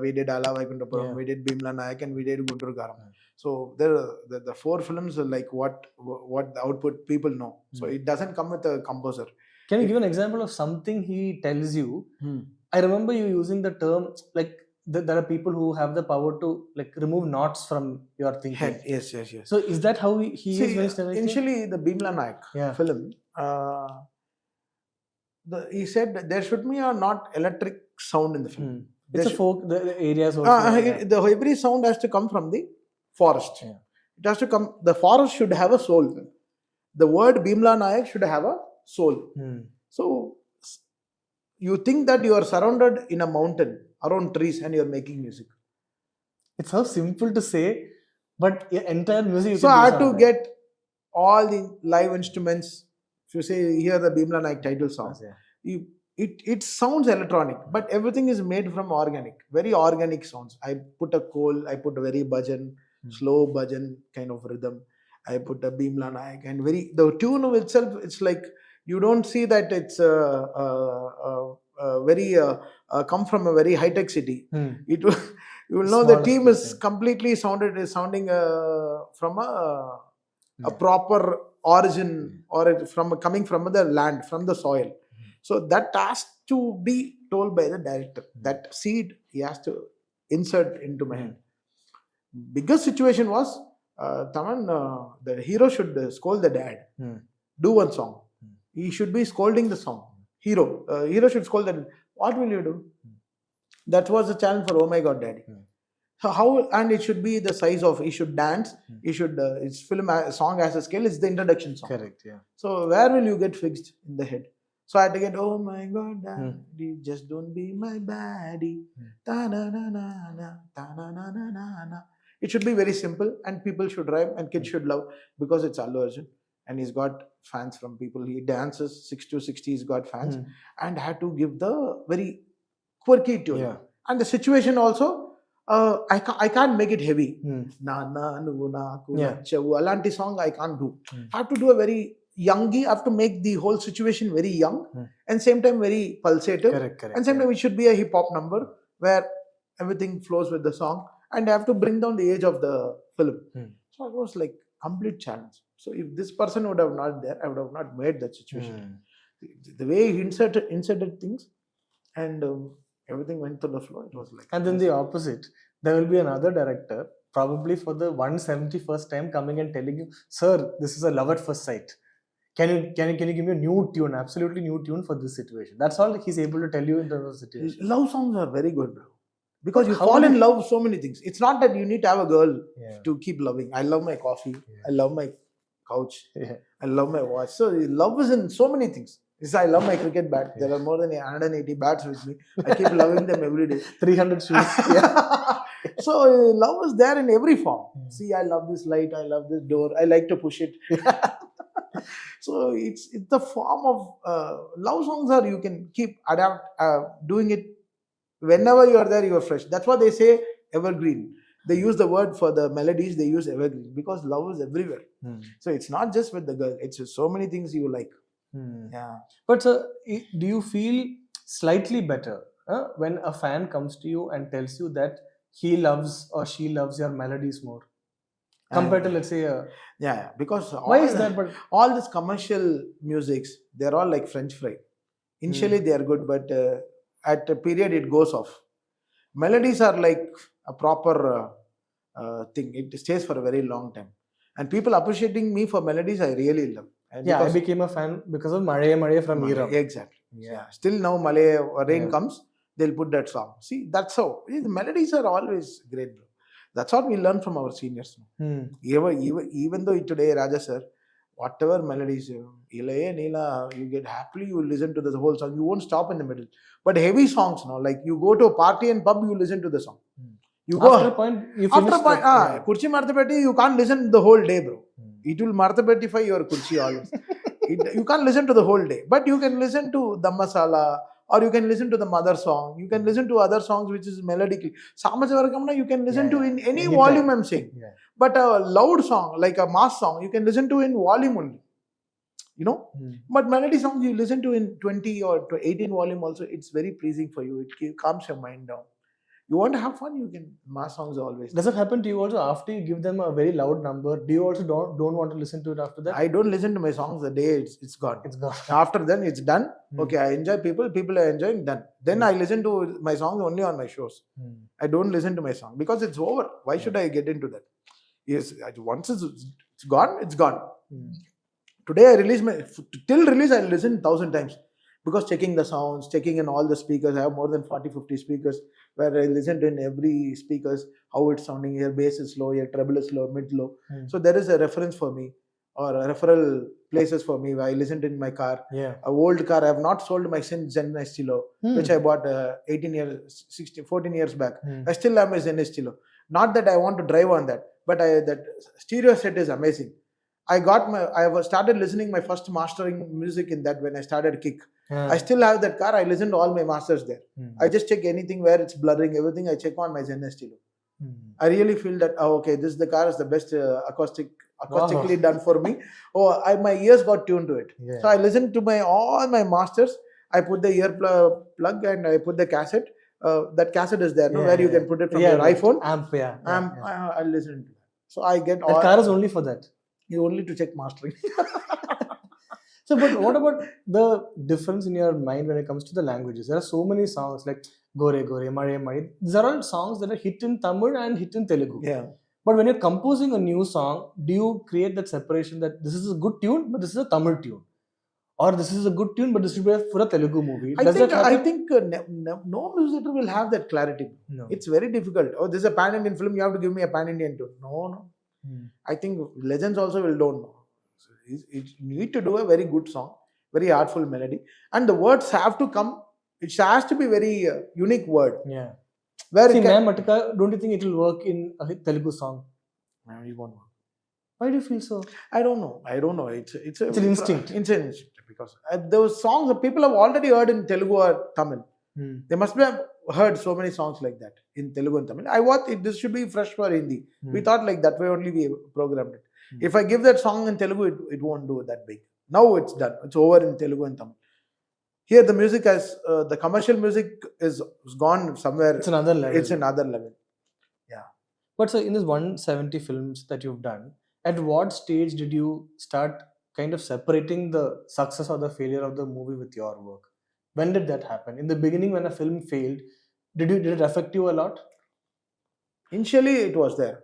We did Ala Vaikuntapuram, we did Bhimla Nayak, and we did Guntur Garam. So the 4 films are like what the output people know. So it doesn't come with a composer. Can you give an example of something he tells you? I remember you using the term like there are people who have the power to like remove knots from your thinking. Head. Yes. So is that how he is when he's narrating? Initially, the Bhimla Nayak film, he said there should be a not electric sound in the film. It's a folk, the areas also. Every sound has to come from the forest. It has to come. The forest should have a soul. The word Bhimla Nayak should have a soul. So you think that you are surrounded in a mountain around trees and you are making music. It's so simple to say, but entire music. So I had to get all the live instruments. If you say here the Bhimla Nayak title song, it sounds electronic, but everything is made from organic, very organic sounds. I put a coal, I put a very bhajan, slow bhajan kind of rhythm. I put a Bhimla Nayak, and the tune of itself, it's like you don't see that it's very come from a very high tech city. It you will know the team is completely sounding from a proper origin or coming from the land, from the soil. So that has to be told by the director. That seed he has to insert into my head. Biggest situation was Thaman, the hero should scold the dad. Do one song. He should be scolding the song. Hero should scold the dad. What will you do? That was a challenge for Oh My God Daddy. So how, and it should be the size of, he should dance, he should, his film song as a scale, it's the introduction song. Correct, yeah. So where will you get fixed in the head? So I had to get, oh my God, daddy, just don't be my baddie. Ta-na-na-na-na, ta-na-na-na-na-na. It should be very simple and people should rhyme and kids should love because it's Allu Arjun. And he's got fans from people. He dances 6 to 60, he's got fans. And had to give the very quirky tune. Yeah. And the situation also, I can't make it heavy. Na-na, nu-na, ku-na-chavu. Alanti song I can't do. I have to do a very youngy, I have to make the whole situation very young and same time very pulsative. Correct, and same time it should be a hip hop number where everything flows with the song and I have to bring down the age of the film. So it was like complete challenge. So if this person would have not there, I would have not made that situation. The way he inserted things and everything went to the flow, it was like. And then the opposite, there will be another director probably for the 171st time coming and telling you, sir, this is a love at first sight. Can you give me a new tune, absolutely new tune for this situation? That's all he's able to tell you in terms of situation. Love songs are very good, bro. Because you fall in love with so many things. It's not that you need to have a girl to keep loving. I love my coffee. I love my couch. I love my watch. So love is in so many things. I love my cricket bat. There are more than 180 bats with me. I keep loving them every day. 300 shoes. So love is there in every form. See, I love this light. I love this door. I like to push it. So it's the form of love songs are you can keep doing it whenever you are there. You are fresh. That's what they say. Evergreen. They use the word for the melodies. They use evergreen because love is everywhere. So it's not just with the girl. It's just so many things you like. Yeah. But do you feel slightly better when a fan comes to you and tells you that he loves or she loves your melodies more compared to, let's say, because why is that? But all this commercial musics, they're all like French fry. Initially they are good, but at a period it goes off. Melodies are like a proper thing. It stays for a very long time. And people appreciating me for melodies, I really love. And Yeah, I became a fan because of Mare from Iram. Exactly. Yeah. Still now Malay rain comes, they'll put that song. See, that's how. The melodies are always great, bro. That's what we learn from our seniors. Even though today, Raja sir, whatever melodies, Ilaye, Neela, you get happily, you listen to the whole song. You won't stop in the middle. But heavy songs, like you go to a party and pub, you listen to the song. You go after a point, you finish. After a point, kurchi martapeti, you can't listen the whole day, bro. It will martapetify your kurchi always. You can't listen to the whole day, but you can listen to the masala, or you can listen to the mother song. You can listen to other songs which is melodically. Samajavarakamna you can listen to in any volume I'm saying. Yeah. But a loud song, like a mass song, you can listen to in volume only. But melody songs you listen to in 20 or 18 volume also, it's very pleasing for you. It calms your mind down. You want to have fun, you can. Mass songs always. Does it happen to you also after you give them a very loud number? Do you also don't want to listen to it after that? I don't listen to my songs the day it's gone. It's gone. After then it's done. Okay, I enjoy people are enjoying, done. Then I listen to my songs only on my shows. I don't listen to my song because it's over. Why should I get into that? Yes, once it's gone, it's gone. Today I release till release I listen 1,000 times. Because checking the sounds, checking in all the speakers, I have more than 40-50 speakers where I listen to in every speakers how it's sounding. Here bass is low, here treble is low, mid low. So there is a reference for me or a referral places for me where I listened in my car. Yeah. A old car, I have not sold my Zen Estilo, which I bought 14 years back. I still have my Zen Estilo. Not that I want to drive on that, but that stereo set is amazing. I have started listening my first mastering music in that when I started Kick. I still have that car. I listen to all my masters there. I just check anything where it's blurring, everything I check on my Zen Estilo. I really feel that, okay, the car is the best acoustically done for me. My ears got tuned to it. Yeah. So I listen to all my masters. I put the ear plug and I put the cassette. That cassette is there, where you can put it from your iPhone. I listen to that. So I get all. That car is only for that. You only to check mastering. So, but what about the difference in your mind when it comes to the languages? There are so many songs like Gore Gore, Mare Mare. These are all songs that are hit in Tamil and hit in Telugu. Yeah. But when you're composing a new song, do you create that separation that this is a good tune, but this is a Tamil tune? Or this is a good tune, but this should be for a Telugu movie? I think no musician will have that clarity. No. It's very difficult. This is a pan-Indian film, you have to give me a pan-Indian tune. No. I think legends also don't know. You need to do a very good song, very artful melody, and the words have to come. It has to be very unique word. Yeah. Where see, Matika, don't you think it will work in a Telugu song? No, it won't work. Why do you feel so? I don't know. It's an instinct. It's an instinct because those songs that people have already heard in Telugu or Tamil. They must have heard so many songs like that in Telugu and Tamil. This should be fresh for Hindi. We thought like that way only we programmed it. If I give that song in Telugu, it won't do that big. Now it's done. It's over in Telugu and Tamil. Here the music the commercial music is gone somewhere. It's another level. It's another level. Yeah. But so in this 170 films that you've done, at what stage did you start kind of separating the success or the failure of the movie with your work? When did that happen? In the beginning, when a film failed, did it affect you a lot? Initially, it was there.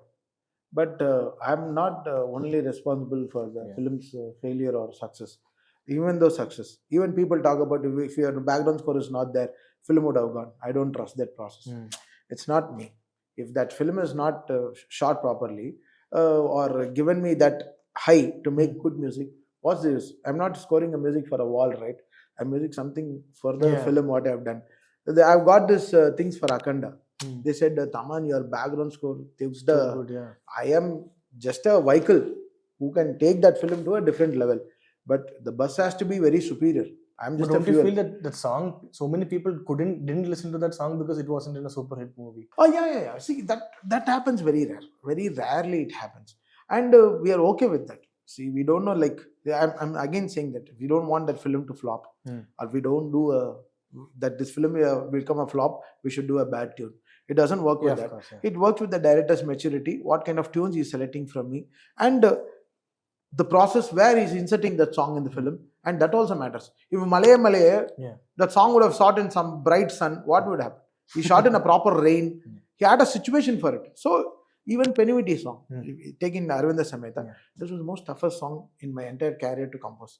But I'm not only responsible for the film's failure or success. Even though success, even people talk about if your background score is not there, film would have gone. I don't trust that process. It's not me. If that film is not shot properly or given me that high to make good music, what's this? I'm not scoring a music for a wall, right? I'm music something for the film what I've done. I've got this things for Akanda. They said, Thaman, your background score, I am just a vehicle who can take that film to a different level. But the bus has to be very superior. I'm just. But don't you feel that song, so many people didn't listen to that song because it wasn't in a super hit movie? Oh yeah. See, that happens very rare. Very rarely it happens. And we are okay with that. See, we don't know, like, I'm again saying that if we don't want that film to flop, or we don't do that this film will become a flop, we should do a bad tune. It doesn't work with that. Course, It works with the director's maturity, what kind of tunes he's selecting from me, and the process where he's inserting that song in the film, and that also matters. If Malay, that song would have shot in some bright sun, what would happen? He shot in a proper rain, He had a situation for it. So even Peniviti song, taking Arvinda Sameta, this was the most toughest song in my entire career to compose.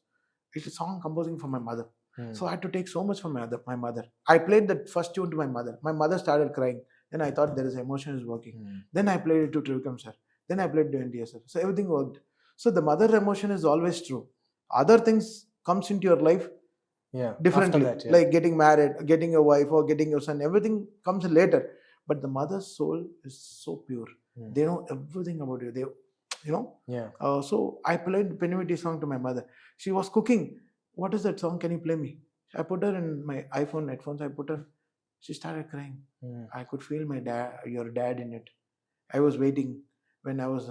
It's a song composing for my mother. So I had to take so much from my mother. I played that first tune to my mother. My mother started crying. Then I thought there is emotion is working. Then I played it to Trivikram sir. Then I played to NTS sir. So everything worked. So the mother emotion is always true. Other things comes into your life differently, that, like getting married, getting a wife, or getting your son. Everything comes later. But the mother's soul is so pure. They know everything about you. They, you know. So I played Peniviti song to my mother. She was cooking. What is that song? Can you play me? I put her in my iPhone headphones. I put her. She started crying. I could feel your dad in it. I was waiting when I was.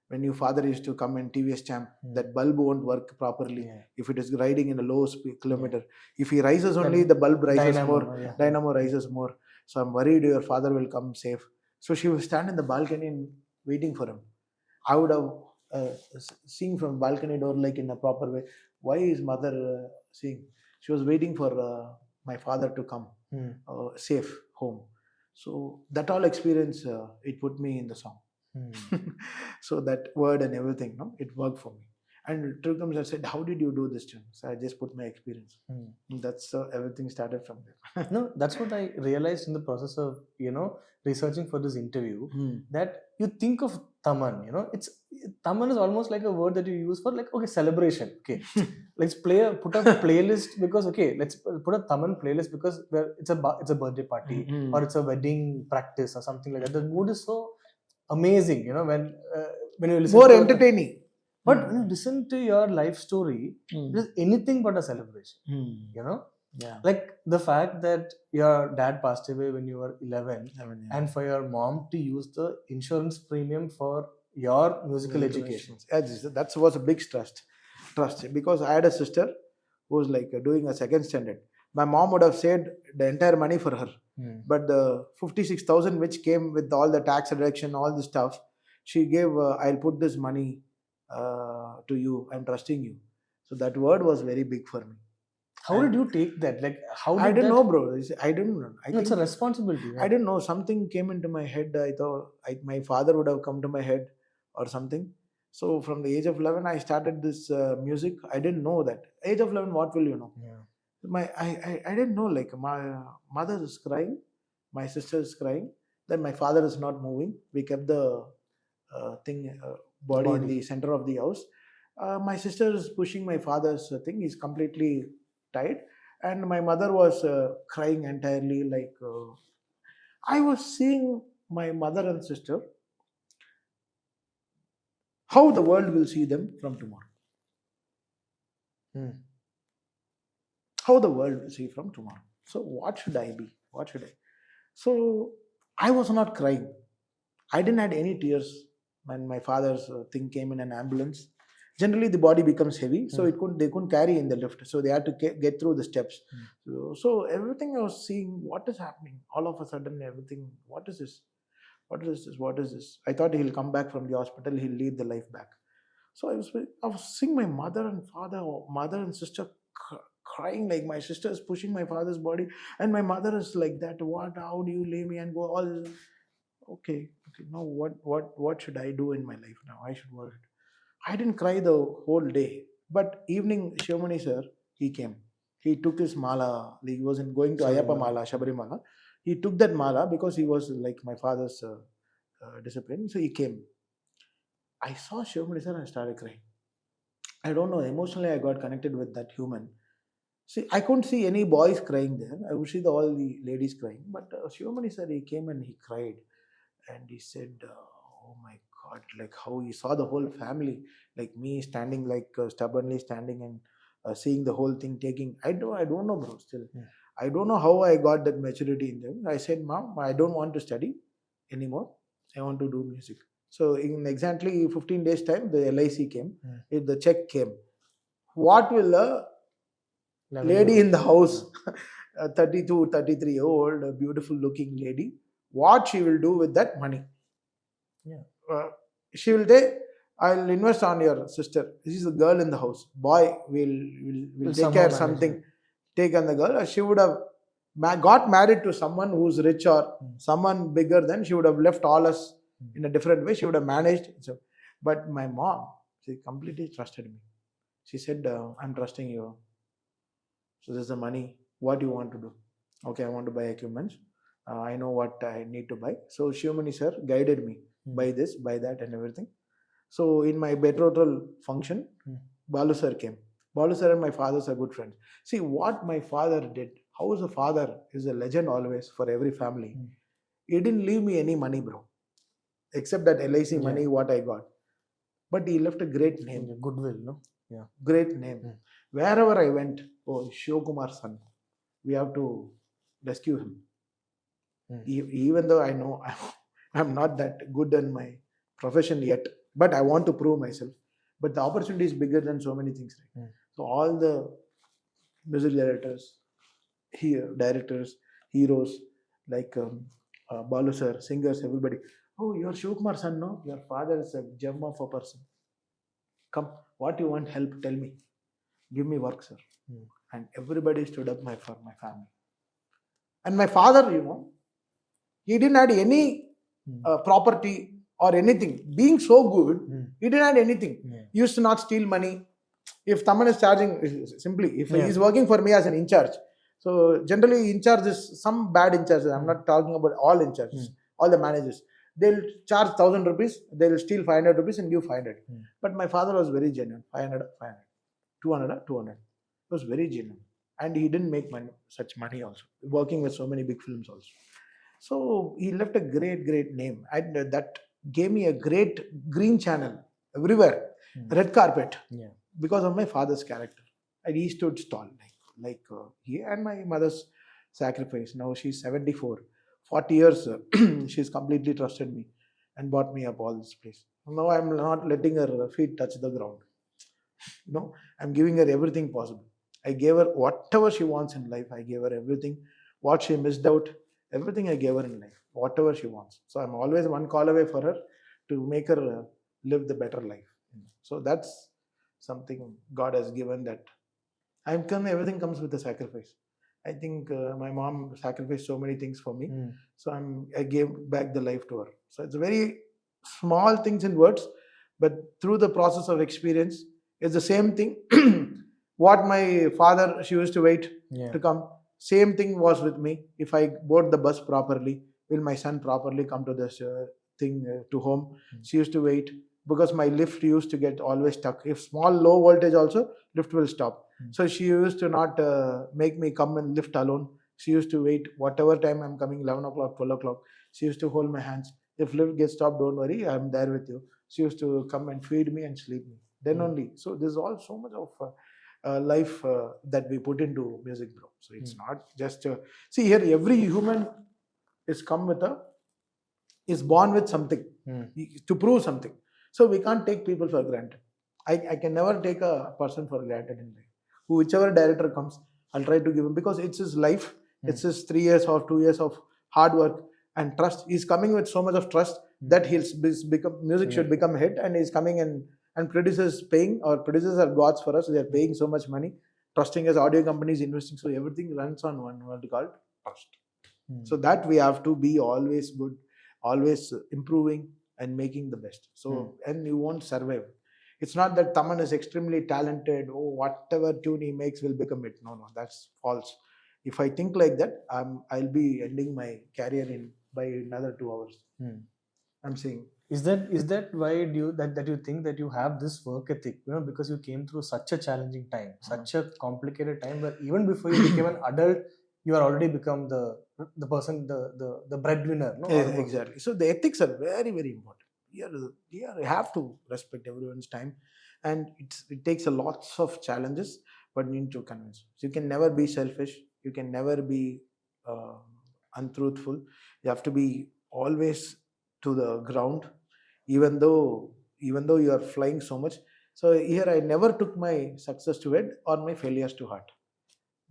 When your father used to come in TVS Champ, that bulb won't work properly if it is riding in a low speed kilometer. If he rises only, the bulb rises more. Dynamo rises more. So I'm worried your father will come safe. So she would stand in the balcony and waiting for him. I would have seen from balcony door like in a proper way. Why is mother seeing? She was waiting for my father to come safe home. So that all experience, it put me in the song. So that word and everything, no, it worked for me. And Trivikram said, "How did you do this tune?" So I just put my experience. That's everything started from there. No, that's what I realized in the process of researching for this interview. That you think of Thaman, Thaman is almost like a word that you use for like celebration. Okay, let's put a playlist because let's put a Thaman playlist because it's a birthday party or it's a wedding practice or something like that. The mood is so amazing, when you listen more entertaining. But when you listen to your life story, it is anything but a celebration. Like the fact that your dad passed away when you were 11 and for your mom to use the insurance premium for your musical education. That was a big trust because I had a sister who was like doing a second standard. My mom would have saved the entire money for her. But the 56,000 which came with all the tax reduction, all the stuff, she gave, I'll put this money to you, I'm trusting you. So that word was very big for me. How did you take that? Like, how did I didn't know, bro. I didn't know. It's a responsibility. Right? I didn't know. Something came into my head. I thought my father would have come to my head or something. So from the age of 11, I started this music. I didn't know that. Age of 11, what will you know? I didn't know, like my mother is crying, my sister is crying, then my father is not moving. We kept the body in the center of the house. My sister is pushing my father's thing. He's completely tied, and my mother was crying entirely. Like I was seeing my mother and sister, how the world will see them from tomorrow. How the world will see from tomorrow. So what should I be? What should I? So I was not crying. I didn't have any tears when my father's thing came in an ambulance. Generally, the body becomes heavy, so they couldn't carry in the lift. So they had to get through the steps. So everything I was seeing, what is happening? All of a sudden, everything. What is this? What is this? What is this? I thought he'll come back from the hospital. He'll lead the life back. So I was seeing my mother and father, mother and sister crying, like my sister is pushing my father's body and my mother is like that. How do you lay me and go all this? Okay, now what should I do in my life now? I should work. I didn't cry the whole day, but evening Shivamani sir, he came. He took his mala. He wasn't going to Ayappa mala, Shabarimala. He took that mala because he was like my father's discipline. So he came. I saw Shivamani sir and I started crying. I don't know, emotionally I got connected with that human. See, I couldn't see any boys crying there. I would see all the ladies crying. But Shivamani sir, he came and he cried. And he said, oh my God, like how he saw the whole family, like me standing, like stubbornly standing and seeing the whole thing taking. I don't know, bro, still. I don't know how I got that maturity in them. I said, Mom, I don't want to study anymore. I want to do music. So in exactly 15 days time, the LIC came. The check came. What will a lady in the house, a 32, 33-year-old, a beautiful looking lady, what she will do with that money? She will take, I'll invest on your sister. This is a girl in the house. Boy will take care of something. Take on the girl. She would have got married to someone who's rich or someone bigger, then she would have left all us in a different way. She would have managed. So, but my mom, she completely trusted me. She said, I'm trusting you. So this is the money. What do you want to do? Okay, I want to buy equipment. I know what I need to buy. So Shivamani sir guided me. Buy this, buy that, and everything. So in my betrothal function, Balu sir came. Balu sir and my father are good friends. See what my father did. How is a father is a legend always for every family. He didn't leave me any money, bro, except that LIC money what I got. But he left a great name. Goodwill, no? Yeah. Great name. Wherever I went, oh, Shivakumar's son, we have to rescue him. Even though I know I'm not that good in my profession yet, but I want to prove myself. But the opportunity is bigger than so many things. Right? So all the music directors, heroes like Balu sir, singers, everybody. Oh, you're Shivakumar's son, no? Your father is a gem of a person. Come, what you want help? Tell me. Give me work, sir. And everybody stood up for my family. And my father, he didn't have any property or anything. Being so good, he didn't have anything. He used to not steal money. If Thaman is charging, simply, if he is working for me as an in charge, so generally in charge is some bad in charges. I'm not talking about all in charges, all the managers. They'll charge 1,000 rupees, they'll steal 500 rupees and give 500. But my father was very genuine. 500, 200, 200. It was very genuine. And he didn't make such money also. Working with so many big films also. So he left a great name. And that gave me a great green channel everywhere. Red carpet. Yeah. Because of my father's character. And he stood tall. Like he and my mother's sacrifice. Now she's 74. 40 years, she's completely trusted me and brought me up all this place. Now I'm not letting her feet touch the ground. I'm giving her everything possible. I gave her whatever she wants in life. I gave her everything. What she missed out, everything I gave her in life. Whatever she wants. So I'm always one call away for her to make her live the better life. So that's something God has given that. Everything comes with a sacrifice. I think my mom sacrificed so many things for me. So I gave back the life to her. So it's very small things in words, but through the process of experience, it's the same thing. What my father, she used to wait to come. Same thing was with me. If I board the bus properly, will my son properly come to this thing to home? She used to wait because my lift used to get always stuck. If small low voltage also, lift will stop. So she used to not make me come and lift alone. She used to wait whatever time I'm coming, 11 o'clock, 12 o'clock. She used to hold my hands. If lift gets stopped, don't worry, I'm there with you. She used to come and feed me and sleep me. Then only. So there's all so much of life that we put into music, bro. So it's not just see here. Every human is born with something to prove something. So we can't take people for granted. I can never take a person for granted in life. Whichever director comes, I'll try to give him because it's his life. It's his 3 years or 2 years of hard work and trust. He's coming with so much of trust that music should become a hit, and he's coming and producers paying, or producers are gods for us. They're paying so much money, trusting us, audio companies investing. So everything runs on one word called trust. So that we have to be always good, always improving and making the best. So and you won't survive. It's not that Thaman is extremely talented. Oh, whatever tune he makes will become it. No, that's false. If I think like that, I'll be ending my career by another 2 hours. I'm saying. Is that why you think that you have this work ethic? Because you came through such a challenging time, such a complicated time, where even before you became an adult, you are already become the person, the breadwinner. No? Yeah, exactly. So the ethics are very, very important. You have to respect everyone's time, and it takes a lots of challenges, but you need to convince. So you can never be selfish. You can never be untruthful. You have to be always to the ground, even though you are flying so much. So here I never took my success to head or my failures to heart.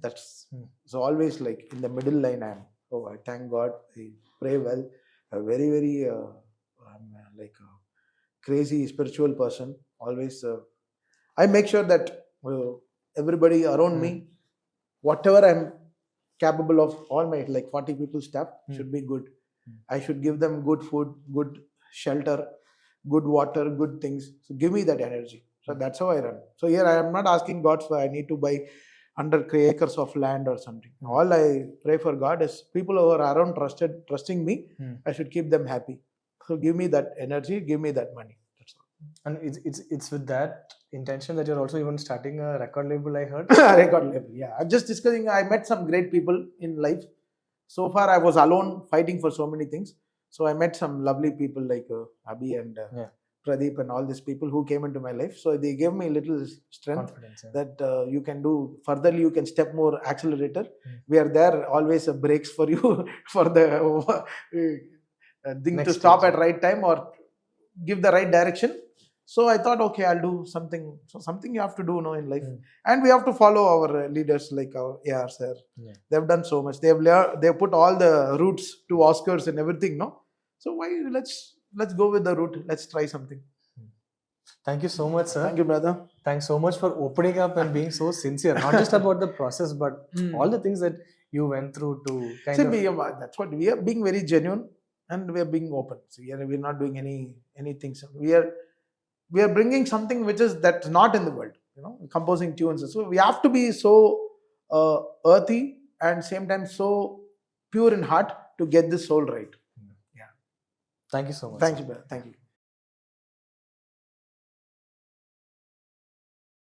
That's so always like in the middle line. I thank God. I pray well. A very, very I'm like a crazy spiritual person. Always I make sure that everybody around me, whatever I'm capable of all my like 40 people staff should be good. I should give them good food, good shelter, good water, good things. So give me that energy. So that's how I run. So here I am not asking God for I need to buy 100 acres of land or something. All I pray for God is people who are around trusting me. I should keep them happy. So give me that energy, give me that money. That's all. And it's with that intention that you're also even starting a record label, I heard. Record label, yeah. I'm just discussing. I met some great people in life. So far, I was alone fighting for so many things. So I met some lovely people like Abhi and Pradeep and all these people who came into my life. So they gave me a little strength that you can do further. You can step more accelerator. We are there always brakes for you for the thing Next to stop stage. at right time or give the right direction. So I thought, okay, I'll do something. So something you have to do now in life, and we have to follow our leaders like our AR sir. They've done so much. They've put all the routes to Oscars and everything. No, so why let's go with the route. Let's try something. Thank you so much, sir. Thank you, brother. Thanks so much for opening up and being so sincere. Not just about the process, but all the things that you went through to kind of. That's what we are being very genuine and we are being open. So we're not doing anything. So we are bringing something which is that's not in the world, composing tunes. So we have to be so earthy and same time so pure in heart to get this soul right. Thank you so much. Thank you, brother. Thank you.